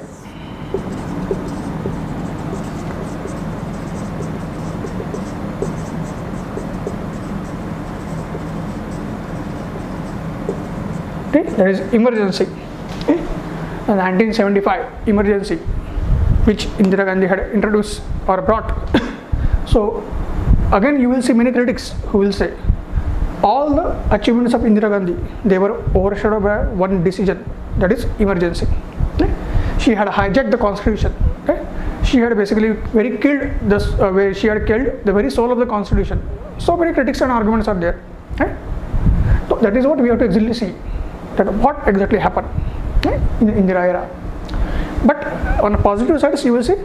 Okay? There is emergency. Okay? The 1975 emergency, which Indira Gandhi had introduced or brought. So again, you will see many critics who will say all the achievements of Indira Gandhi, they were overshadowed by one decision, that is emergency. Okay? She had hijacked the constitution. Okay? She had basically she had killed the very soul of the constitution. So many critics and arguments are there. Okay? So that is what we have to exactly see, that what exactly happened, okay, in the Indira era. But on the positive side, you will see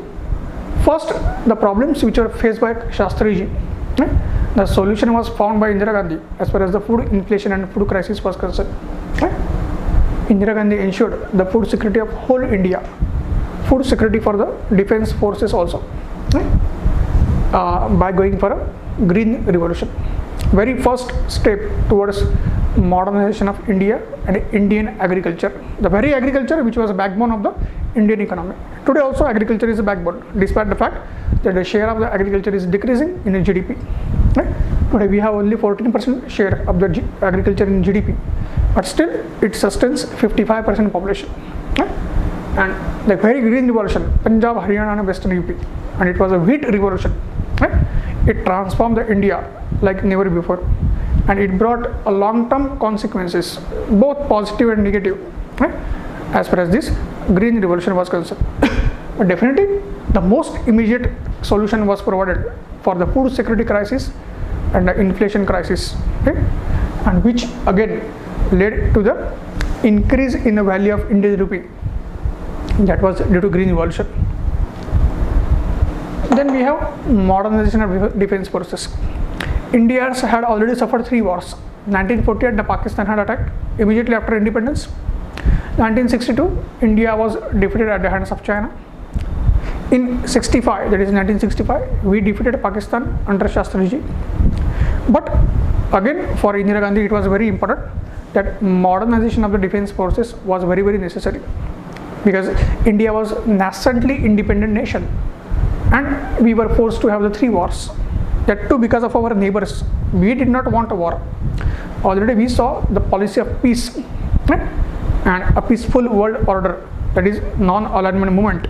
first the problems which were faced by Shastriji. Okay? The solution was found by Indira Gandhi as far as the food inflation and food crisis was concerned. Okay? Indira Gandhi ensured the food security of whole India, food security for the defense forces also, okay, by going for a green revolution. Very first step towards modernization of India and Indian agriculture, the very agriculture which was a backbone of the Indian economy. Today also agriculture is a backbone, despite the fact that the share of the agriculture is decreasing in the GDP. Right? Today we have only 14% share of the agriculture in GDP, but still it sustains 55% population. Right? And the very green revolution, Punjab, Haryana and Western UP, and it was a wheat revolution. Right? It transformed the India like never before, and it brought a long-term consequences, both positive and negative, right, as far as this green revolution was concerned. But definitely the most immediate solution was provided for the food security crisis and the inflation crisis, okay, and which again led to the increase in the value of Indian rupee. That was due to green revolution. Then we have modernization of defense forces. India had already suffered 3 wars. 1948, the Pakistan had attacked immediately after independence. 1962, India was defeated at the hands of China. In 65, that is 1965, we defeated Pakistan under Shastriji. But again, for Indira Gandhi, it was very important that modernization of the defense forces was very, very necessary, because India was nascently independent nation, and we were forced to have the 3 wars. That too because of our neighbors. We did not want a war. Already we saw the policy of peace, right, and a peaceful world order, that is non-alignment movement,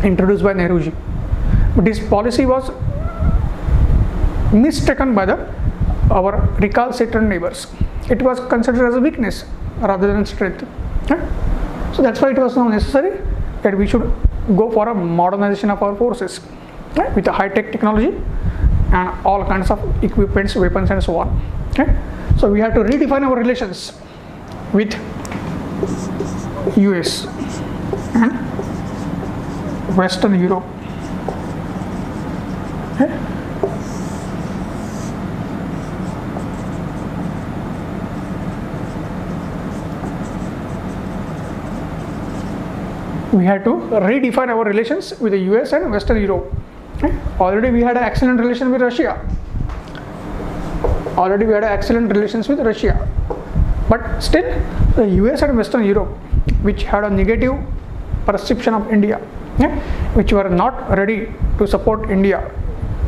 introduced by Nehruji. But this policy was mistaken by our recalcitrant neighbors. It was considered as a weakness rather than strength. Right? So that's why it was now necessary that we should go for a modernization of our forces, right, with a high-tech technology and all kinds of equipments, weapons and so on. Okay? So we have to redefine our relations with US and Western Europe. Okay? We had to redefine our relations with the US and Western Europe. Okay? Already we had an excellent relation with Russia. But still, the US and Western Europe, which had a negative perception of India, which were not ready to support India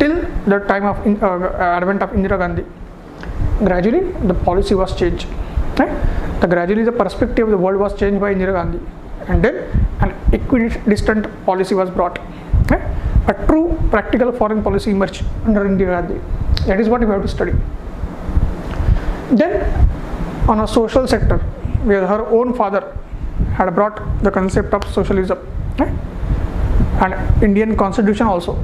till the time of advent of Indira Gandhi, gradually the policy was changed. Gradually the perspective of the world was changed by Indira Gandhi, and then an equidistant policy was brought. A true practical foreign policy emerged under Indira Gandhi. That is what we have to study. Then on a social sector, where her own father had brought the concept of socialism, and Indian constitution also,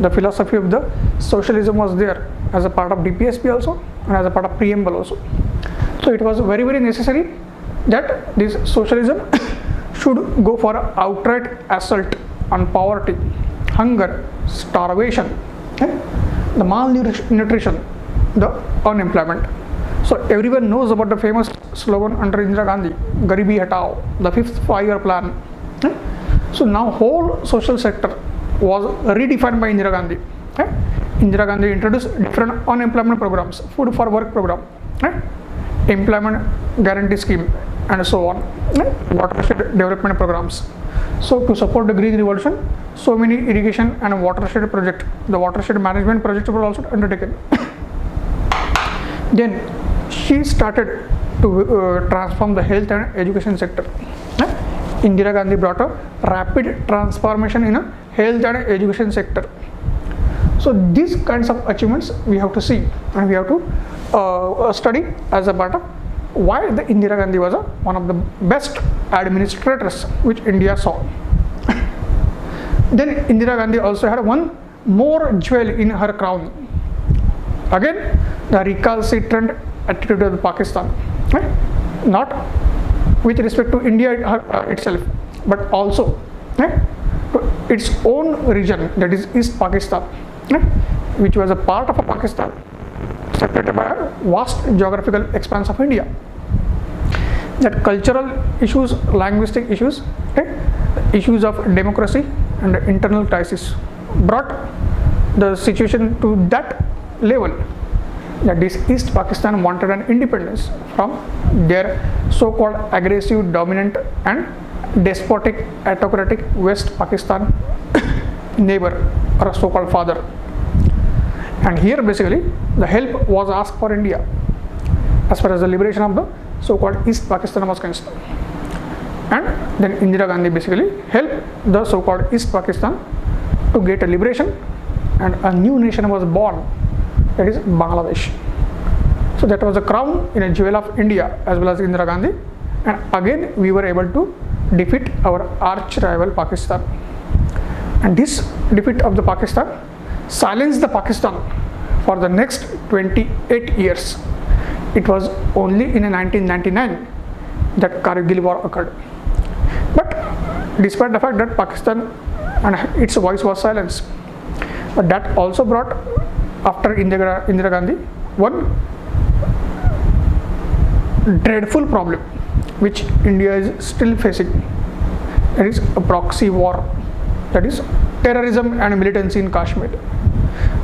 the philosophy of the socialism was there as a part of DPSP also and as a part of preamble also. So it was very, very necessary that this socialism should go for an outright assault on poverty, hunger, starvation, the malnutrition, the unemployment. So everyone knows about the famous slogan under Indira Gandhi, Garibi Hatao, the 5th 5-year plan. So now whole social sector was redefined by Indira Gandhi. Indira Gandhi introduced different unemployment programs, food for work program, employment guarantee scheme, and so on, watershed development programs. So to support the green revolution, so many irrigation and watershed project, the watershed management projects were also undertaken. Then she started to transform the health and education sector. Indira Gandhi brought a rapid transformation in a health and education sector. So these kinds of achievements we have to see, and we have to study as a part of why the Indira Gandhi was one of the best administrators which India saw. Then Indira Gandhi also had one more jewel in her crown. Again, the recalcitrant attitude of Pakistan, not with respect to India itself, but also to its own region, that is East Pakistan, which was a part of Pakistan separated by a vast geographical expanse of India. That cultural issues, linguistic issues, issues of democracy and internal crisis brought the situation to that level, that this East Pakistan wanted an independence from their so-called aggressive, dominant and despotic, autocratic West Pakistan neighbor, or a so-called father. And here basically the help was asked for India as far as the liberation of the so-called East Pakistan was concerned. And then Indira Gandhi basically helped the so-called East Pakistan to get a liberation, and a new nation was born, that is Bangladesh. So that was a crown in a jewel of India as well as Indira Gandhi, and again we were able to defeat our arch rival Pakistan. And this defeat of the Pakistan silenced the Pakistan for the next 28 years. It was only in 1999 that Kargil war occurred. But despite the fact that Pakistan and its voice was silenced, but that also brought, after Indira Gandhi, one dreadful problem which India is still facing. That is a proxy war, that is terrorism and militancy in Kashmir.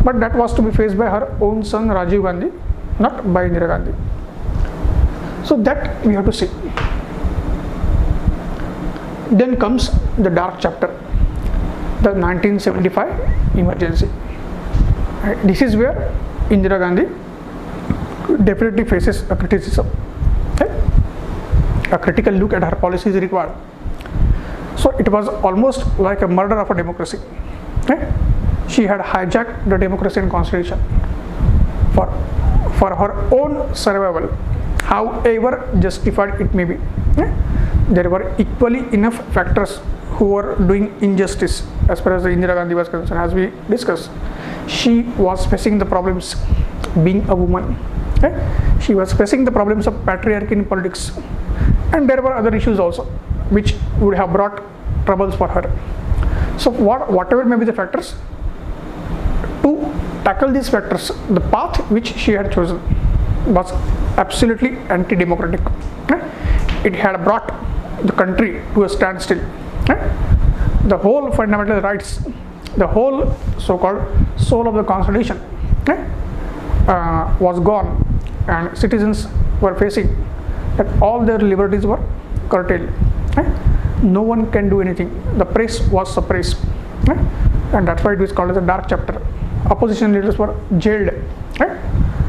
But that was to be faced by her own son Rajiv Gandhi, not by Indira Gandhi. So that we have to see. Then comes the dark chapter, the 1975 emergency. This is where Indira Gandhi definitely faces a criticism. A critical look at her policy is required. So it was almost like a murder of a democracy. She had hijacked the democracy and constitution for her own survival, however justified it may be. There were equally enough factors who were doing injustice as far as Indira Gandhi was concerned. As we discussed, she was facing the problems being a woman. She was facing the problems of patriarchy in politics, and there were other issues also which would have brought troubles for her. So whatever may be the factors, to tackle these factors, the path which she had chosen was absolutely anti-democratic. It had brought the country to a standstill. The whole fundamental rights, the whole so-called soul of the constitution was gone, and citizens were facing that all their liberties were curtailed. No one can do anything. The press was suppressed, and that's why it was called as a dark chapter. Opposition leaders were jailed.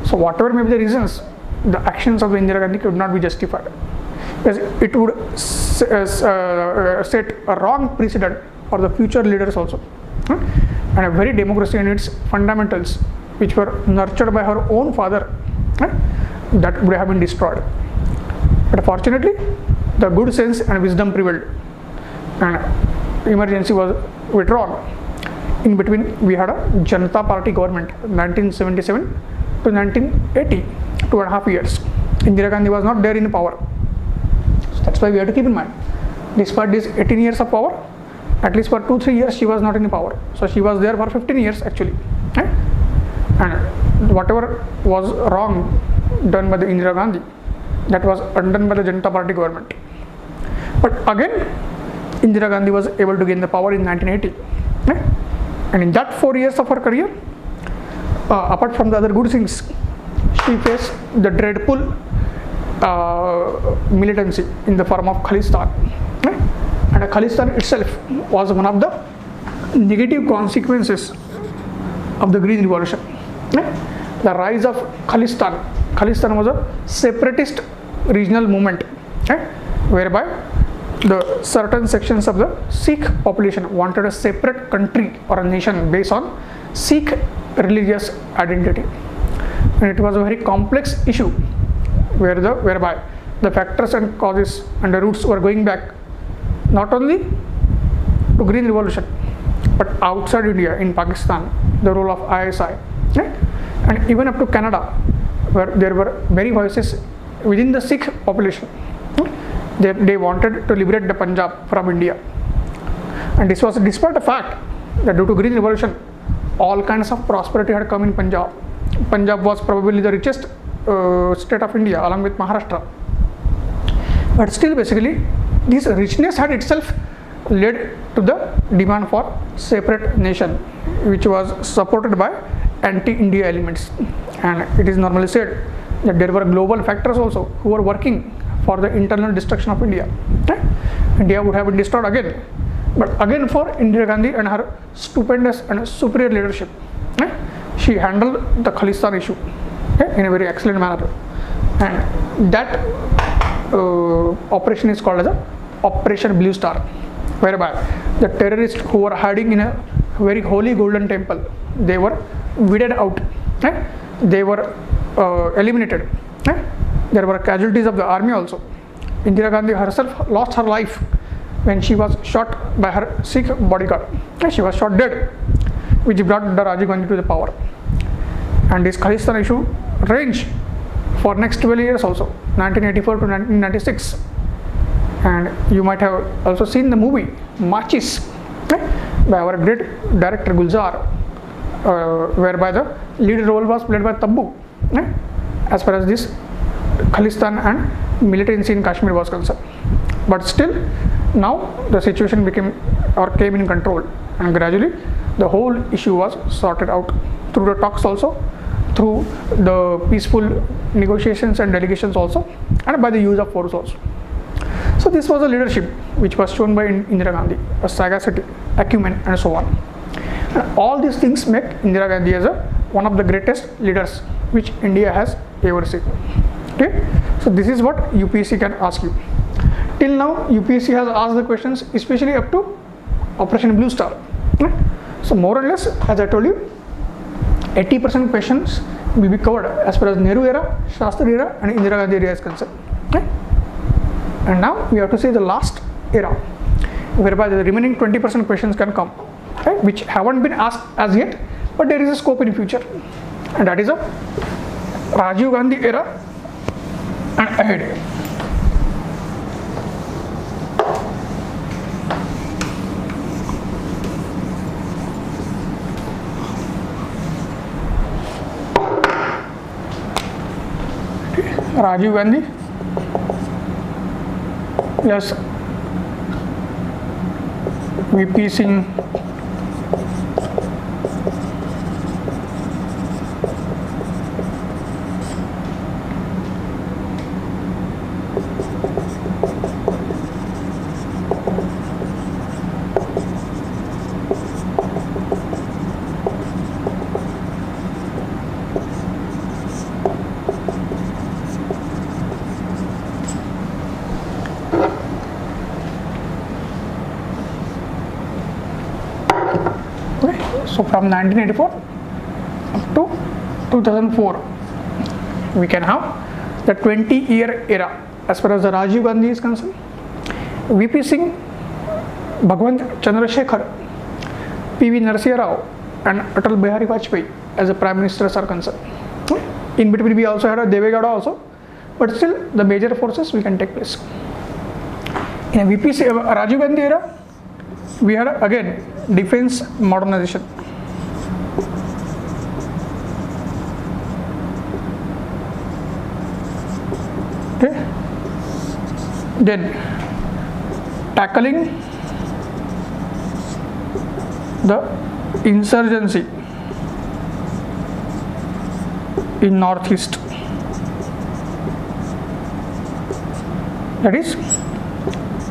So whatever may be the reasons, the actions of Indira Gandhi could not be justified, because it would set a wrong precedent for the future leaders also, and a very democracy in its fundamentals, which were nurtured by her own father, that would have been destroyed. But fortunately, the good sense and wisdom prevailed, and emergency was withdrawn. In between, we had a Janata Party government, 1977 to 1980, 2.5 years. Indira Gandhi was not there in power. That's why we have to keep in mind. Despite these 18 years of power, at least for 2-3 years she was not in power. So she was there for 15 years actually. Right? And whatever was wrong done by the Indira Gandhi, that was undone by the Janata Party government. But again, Indira Gandhi was able to gain the power in 1980. Right? And in that 4 years of her career, apart from the other good things, she faced the dreadful militancy in the form of Khalistan. Right? And Khalistan itself was one of the negative consequences of the Green Revolution. Right? The rise of Khalistan. Khalistan was a separatist regional movement, right? Whereby the certain sections of the Sikh population wanted a separate country or a nation based on Sikh religious identity. And it was a very complex issue whereby the factors and causes and the roots were going back not only to Green Revolution but outside India, in Pakistan, the role of ISI, right? And even up to Canada, where there were many voices within the Sikh population. They wanted to liberate the Punjab from India. And this was despite the fact that due to Green Revolution, all kinds of prosperity had come in Punjab. Punjab was probably the richest state of India along with Maharashtra. But still, basically, this richness had itself led to the demand for separate nation, which was supported by anti-India elements. And it is normally said that there were global factors also who were working for the internal destruction of India. Right? India would have been destroyed again. But again, for Indira Gandhi and her stupendous and superior leadership, right? She handled the Khalistan issue, okay, in a very excellent manner. And that operation is called as a Operation Blue Star, whereby the terrorists who were hiding in a very holy golden temple, they were weeded out. Right? They were eliminated. Right? There were casualties of the army also. Indira Gandhi herself lost her life when she was shot by her Sikh bodyguard. Right? She was shot dead, which brought the Rajiv Gandhi to the power. And this Khalistan issue ranged for next 12 years also, 1984 to 1996. And you might have also seen the movie Machis, right? By our great director Gulzar, whereby the lead role was played by Tabbu, right? As far as this Khalistan and militancy in Kashmir was concerned. But still, now the situation came in control, and gradually the whole issue was sorted out through the talks also, through the peaceful negotiations and delegations also, and by the use of force also. So this was a leadership which was shown by Indira Gandhi, a sagacity, acumen, and so on. And all these things make Indira Gandhi as one of the greatest leaders which India has ever seen. Okay, so this is what UPSC can ask you. Till now, UPSC has asked the questions, especially up to Operation Blue Star. Okay? So more or less, as I told you, 80% questions will be covered as far as Nehru era, Shastri era, and Indira Gandhi era is concerned. Okay? And now we have to see the last era, whereby the remaining 20% questions can come, okay, which haven't been asked as yet, but there is a scope in future, and that is a Rajiv Gandhi era and ahead. Rajiv Gandhi plus VP Singh So from 1984 up to 2004, we can have the 20-year era as far as the Rajiv Gandhi is concerned. VP Singh, Bhagwant Chandra Shekhar, PV Narasimha Rao, and Atal Bihari Vajpayee as the Prime Ministers are concerned. In between we also had a Deve Gowda also, but still the major forces we can take place. In VPC Rajiv Gandhi era, we had again defense modernization. Okay. Then tackling the insurgency in Northeast, that is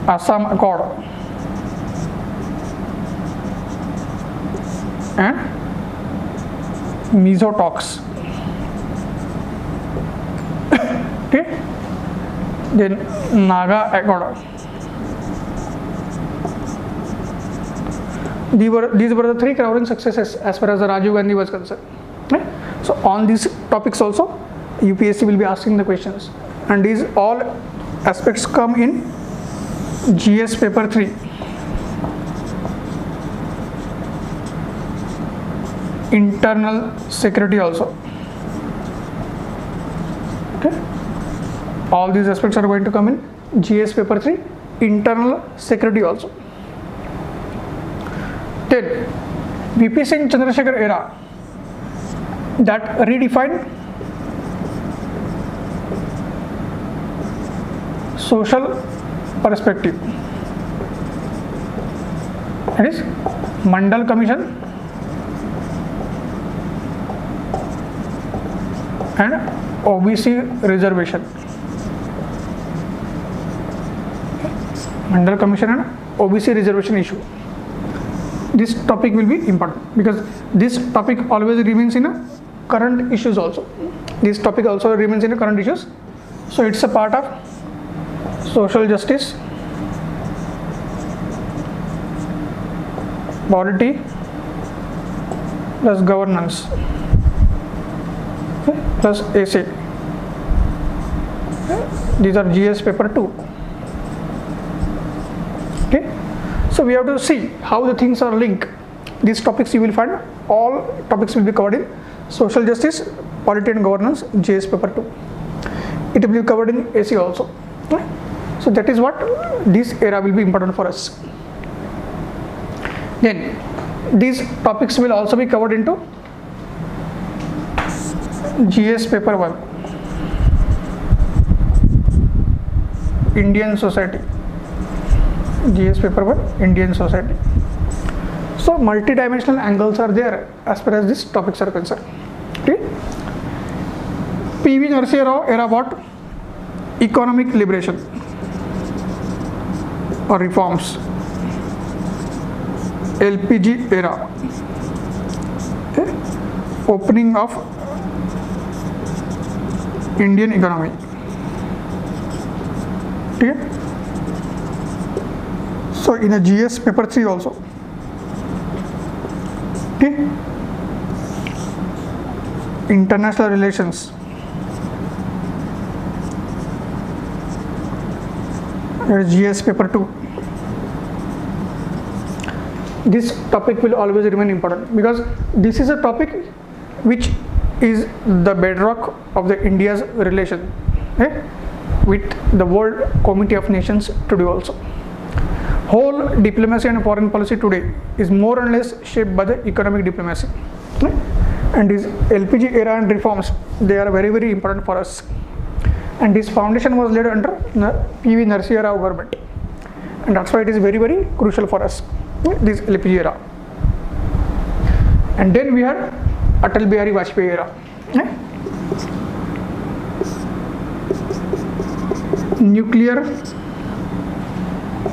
Assam Accord and Mizo talks. Okay. Then Naga Accord. These were the three crowning successes as far as the Rajiv Gandhi was concerned. Okay. So on these topics also UPSC will be asking the questions, and these all aspects come in GS paper 3. Internal security also. Okay. All these aspects are going to come in GS paper 3, internal security also. Then VP Singh Chandrasekhar era, that redefined social perspective. That is Mandal Commission and OBC reservation. Mandal Commission and OBC reservation issue. This topic will be important because this topic always remains in a current issues also. This topic also remains in a current issues. So it's a part of social justice, polity plus governance, okay, plus AC. Okay. These are GS paper 2. Okay. So we have to see how the things are linked. These topics you will find, all topics will be covered in social justice, polity and governance, GS paper 2. It will be covered in AC also. Okay. So that is what this era will be important for us. Then these topics will also be covered into GS paper 1, Indian society. GS paper 1, Indian society. So multi-dimensional angles are there as far as these topics are concerned. Okay. PV Narasimha Rao era about economic liberation or reforms. LPG era, okay. Opening of Indian economy. Okay. So in a GS paper 3 also. Okay. International relations. GS paper 2. This topic will always remain important because this is a topic which is the bedrock of the India's relation, okay, with the World Committee of Nations today also. Whole diplomacy and foreign policy today is more or less shaped by the economic diplomacy, okay? And these LPG era and reforms, they are very, very important for us. And this foundation was laid under PV Narasimha Rao government, and that's why it is very, very crucial for us, this LPG era. And then we had Atal Bihari Vajpayee era. Nuclear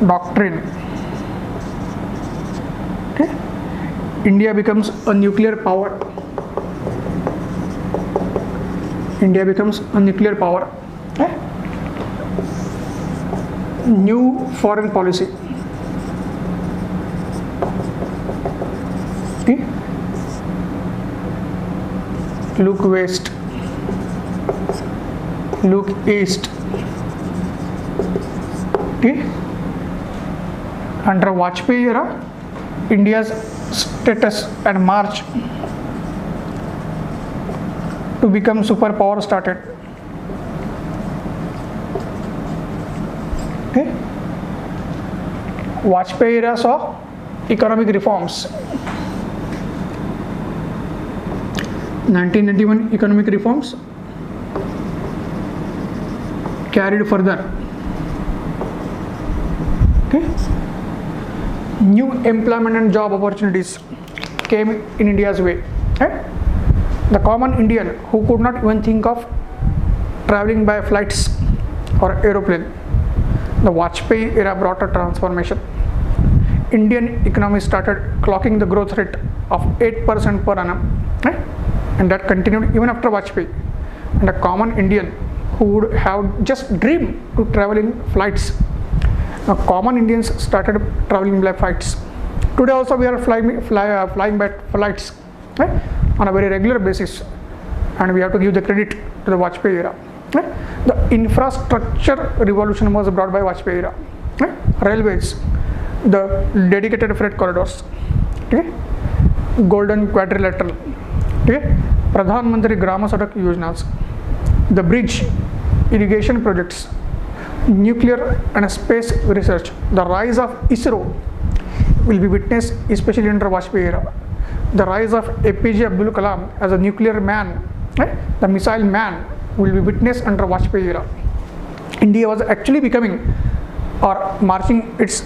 doctrine. Okay. India becomes a nuclear power. India becomes a nuclear power. Okay. New foreign policy. Okay. Look west. Look east. Okay. Under Vajpayee era, India's status and march to become superpower started. Okay. Vajpayee era saw economic reforms. 1991 economic reforms carried further. Okay. New employment and job opportunities came in India's way. Okay. The common Indian who could not even think of traveling by flights or aeroplane, the Vajpayee era brought a transformation. Indian economy started clocking the growth rate of 8% per annum, right? And that continued even after Vajpayee. And a common Indian who would have just dreamed to travel in flights, now common Indians started traveling by flights. Today also we are flying by flights, right? On a very regular basis, and we have to give the credit to the Vajpayee era. Right? The infrastructure revolution was brought by Vajpayee era. Right? Railways, the dedicated freight corridors, okay? Golden quadrilateral, okay? Pradhan Mantri Grama Sadak Yojanas, the bridge, irrigation projects, nuclear and space research. The rise of ISRO will be witnessed especially under Vajpayee era. The rise of APJ Abdul Kalam as a nuclear man, right? The missile man, will be witnessed under Vajpayee era. India was actually becoming or marching its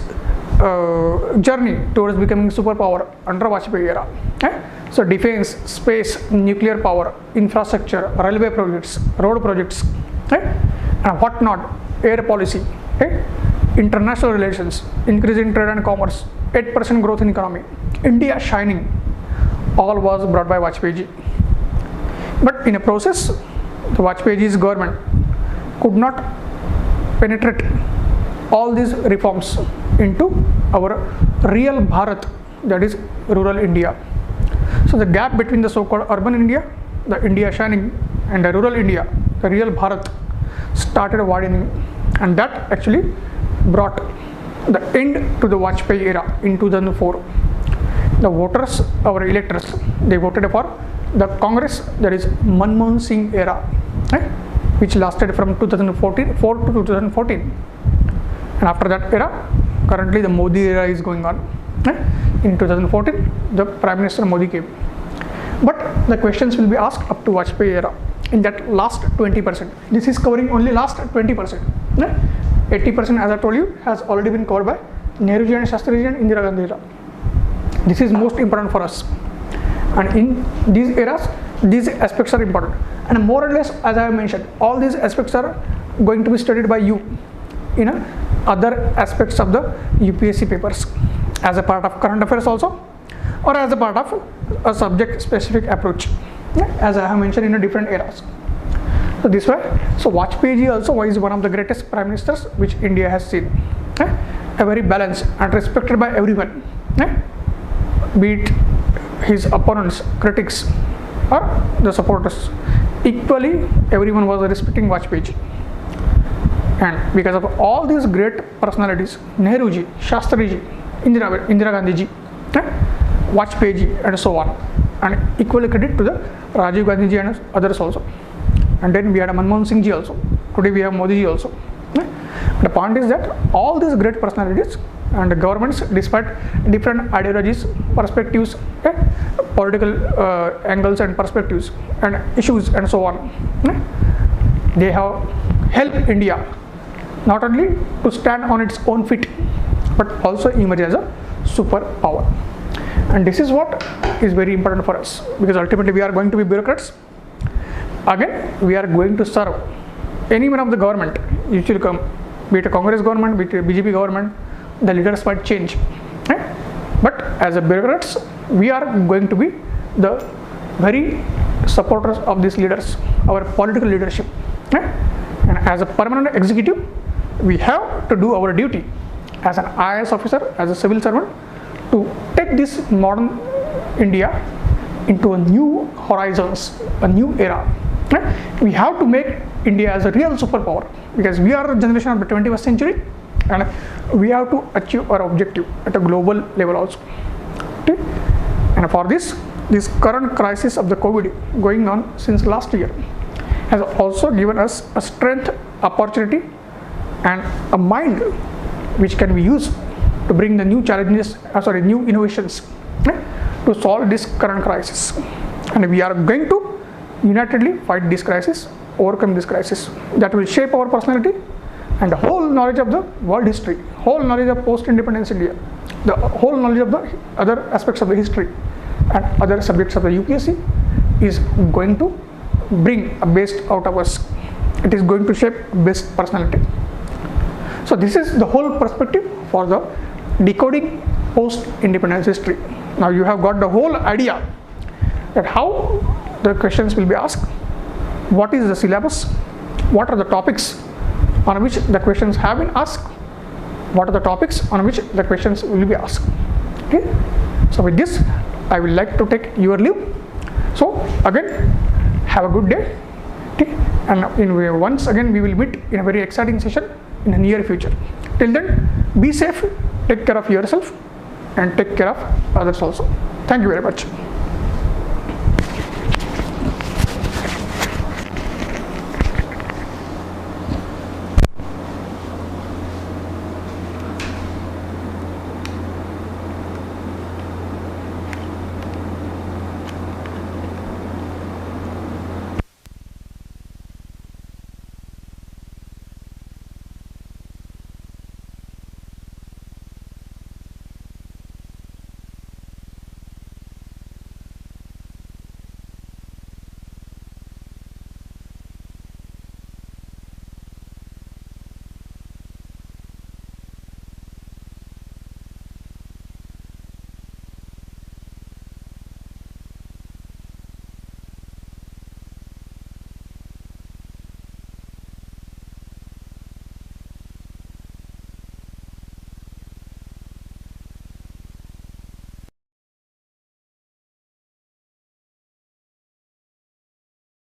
journey towards becoming superpower under Vajpayee era. Okay? So defense, space, nuclear power, infrastructure, railway projects, road projects, okay? And what not, air policy, okay? International relations, increase in trade and commerce, 8% growth in economy, India shining, all was brought by Vajpayee. But in a process, the Vajpayee's government could not penetrate all these reforms into our real Bharat, that is rural India. So the gap between the so-called urban India, the India shining, and the rural India, the real Bharat, started widening, and that actually brought the end to the Vajpayee era in 2004. The voters, our electors, they voted for the Congress, that is Manmohan Singh era, right? Which lasted from 2004 to 2014. And after that era, currently the Modi era is going on. Right? In 2014, the Prime Minister Modi came. But the questions will be asked up to Vajpayee era in that last 20%. This is covering only last 20%. Right? 80%, as I told you, has already been covered by Nehruji and Shastriji and Indira Gandhi era. This is most important for us. And in these eras, these aspects are important. And more or less, as I have mentioned, all these aspects are going to be studied by you in other aspects of the UPSC papers, as a part of current affairs also, or as a part of a subject specific approach, as I have mentioned in different eras. So this way, so Vajpayee also is one of the greatest prime ministers which India has seen. A very balanced and respected by everyone, be it his opponents, critics, or the supporters. Equally, everyone was respecting Vajpayee. And because of all these great personalities, Nehruji, Shastriji, Indira Gandhi ji, Vajpayee, and so on, and equally credit to the Rajiv Gandhi ji and others also. And then we had Manmohan Singh ji also. Today we have Modi ji also. The point is that all these great personalities and the governments, despite different ideologies, perspectives, political angles and perspectives and issues and so on, they have helped India not only to stand on its own feet, but also emerge as a superpower. And this is what is very important for us, because ultimately we are going to be bureaucrats. Again, we are going to serve any one of the government, usually come, be it a Congress government, be it a BJP government, the leaders might change. But as a bureaucrats, we are going to be the very supporters of these leaders, our political leadership. And as a permanent executive, we have to do our duty as an IAS officer, as a civil servant, to take this modern India into a new horizons, a new era. We have to make India as a real superpower, because we are a generation of the 21st century, and we have to achieve our objective at a global level also. Okay? And for this current crisis of the COVID going on since last year has also given us a strength, opportunity, and a mind which can be used to to bring the new challenges, new innovations to solve this current crisis. And we are going to unitedly fight this crisis, overcome this crisis. That will shape our personality and the whole knowledge of the world history, whole knowledge of post-independence India, the whole knowledge of the other aspects of the history and other subjects of the UPSC is going to bring a best out of us. It is going to shape best personality. So this is the whole perspective for the decoding post-independence history. Now you have got the whole idea that how the questions will be asked, what is the syllabus, what are the topics on which the questions have been asked, what are the topics on which the questions will be asked. Okay. So with this, I will like to take your leave. So again, have a good day. Okay. And once again, we will meet in a very exciting session in the near future. Till then, be safe, take care of yourself and take care of others also. Thank you very much.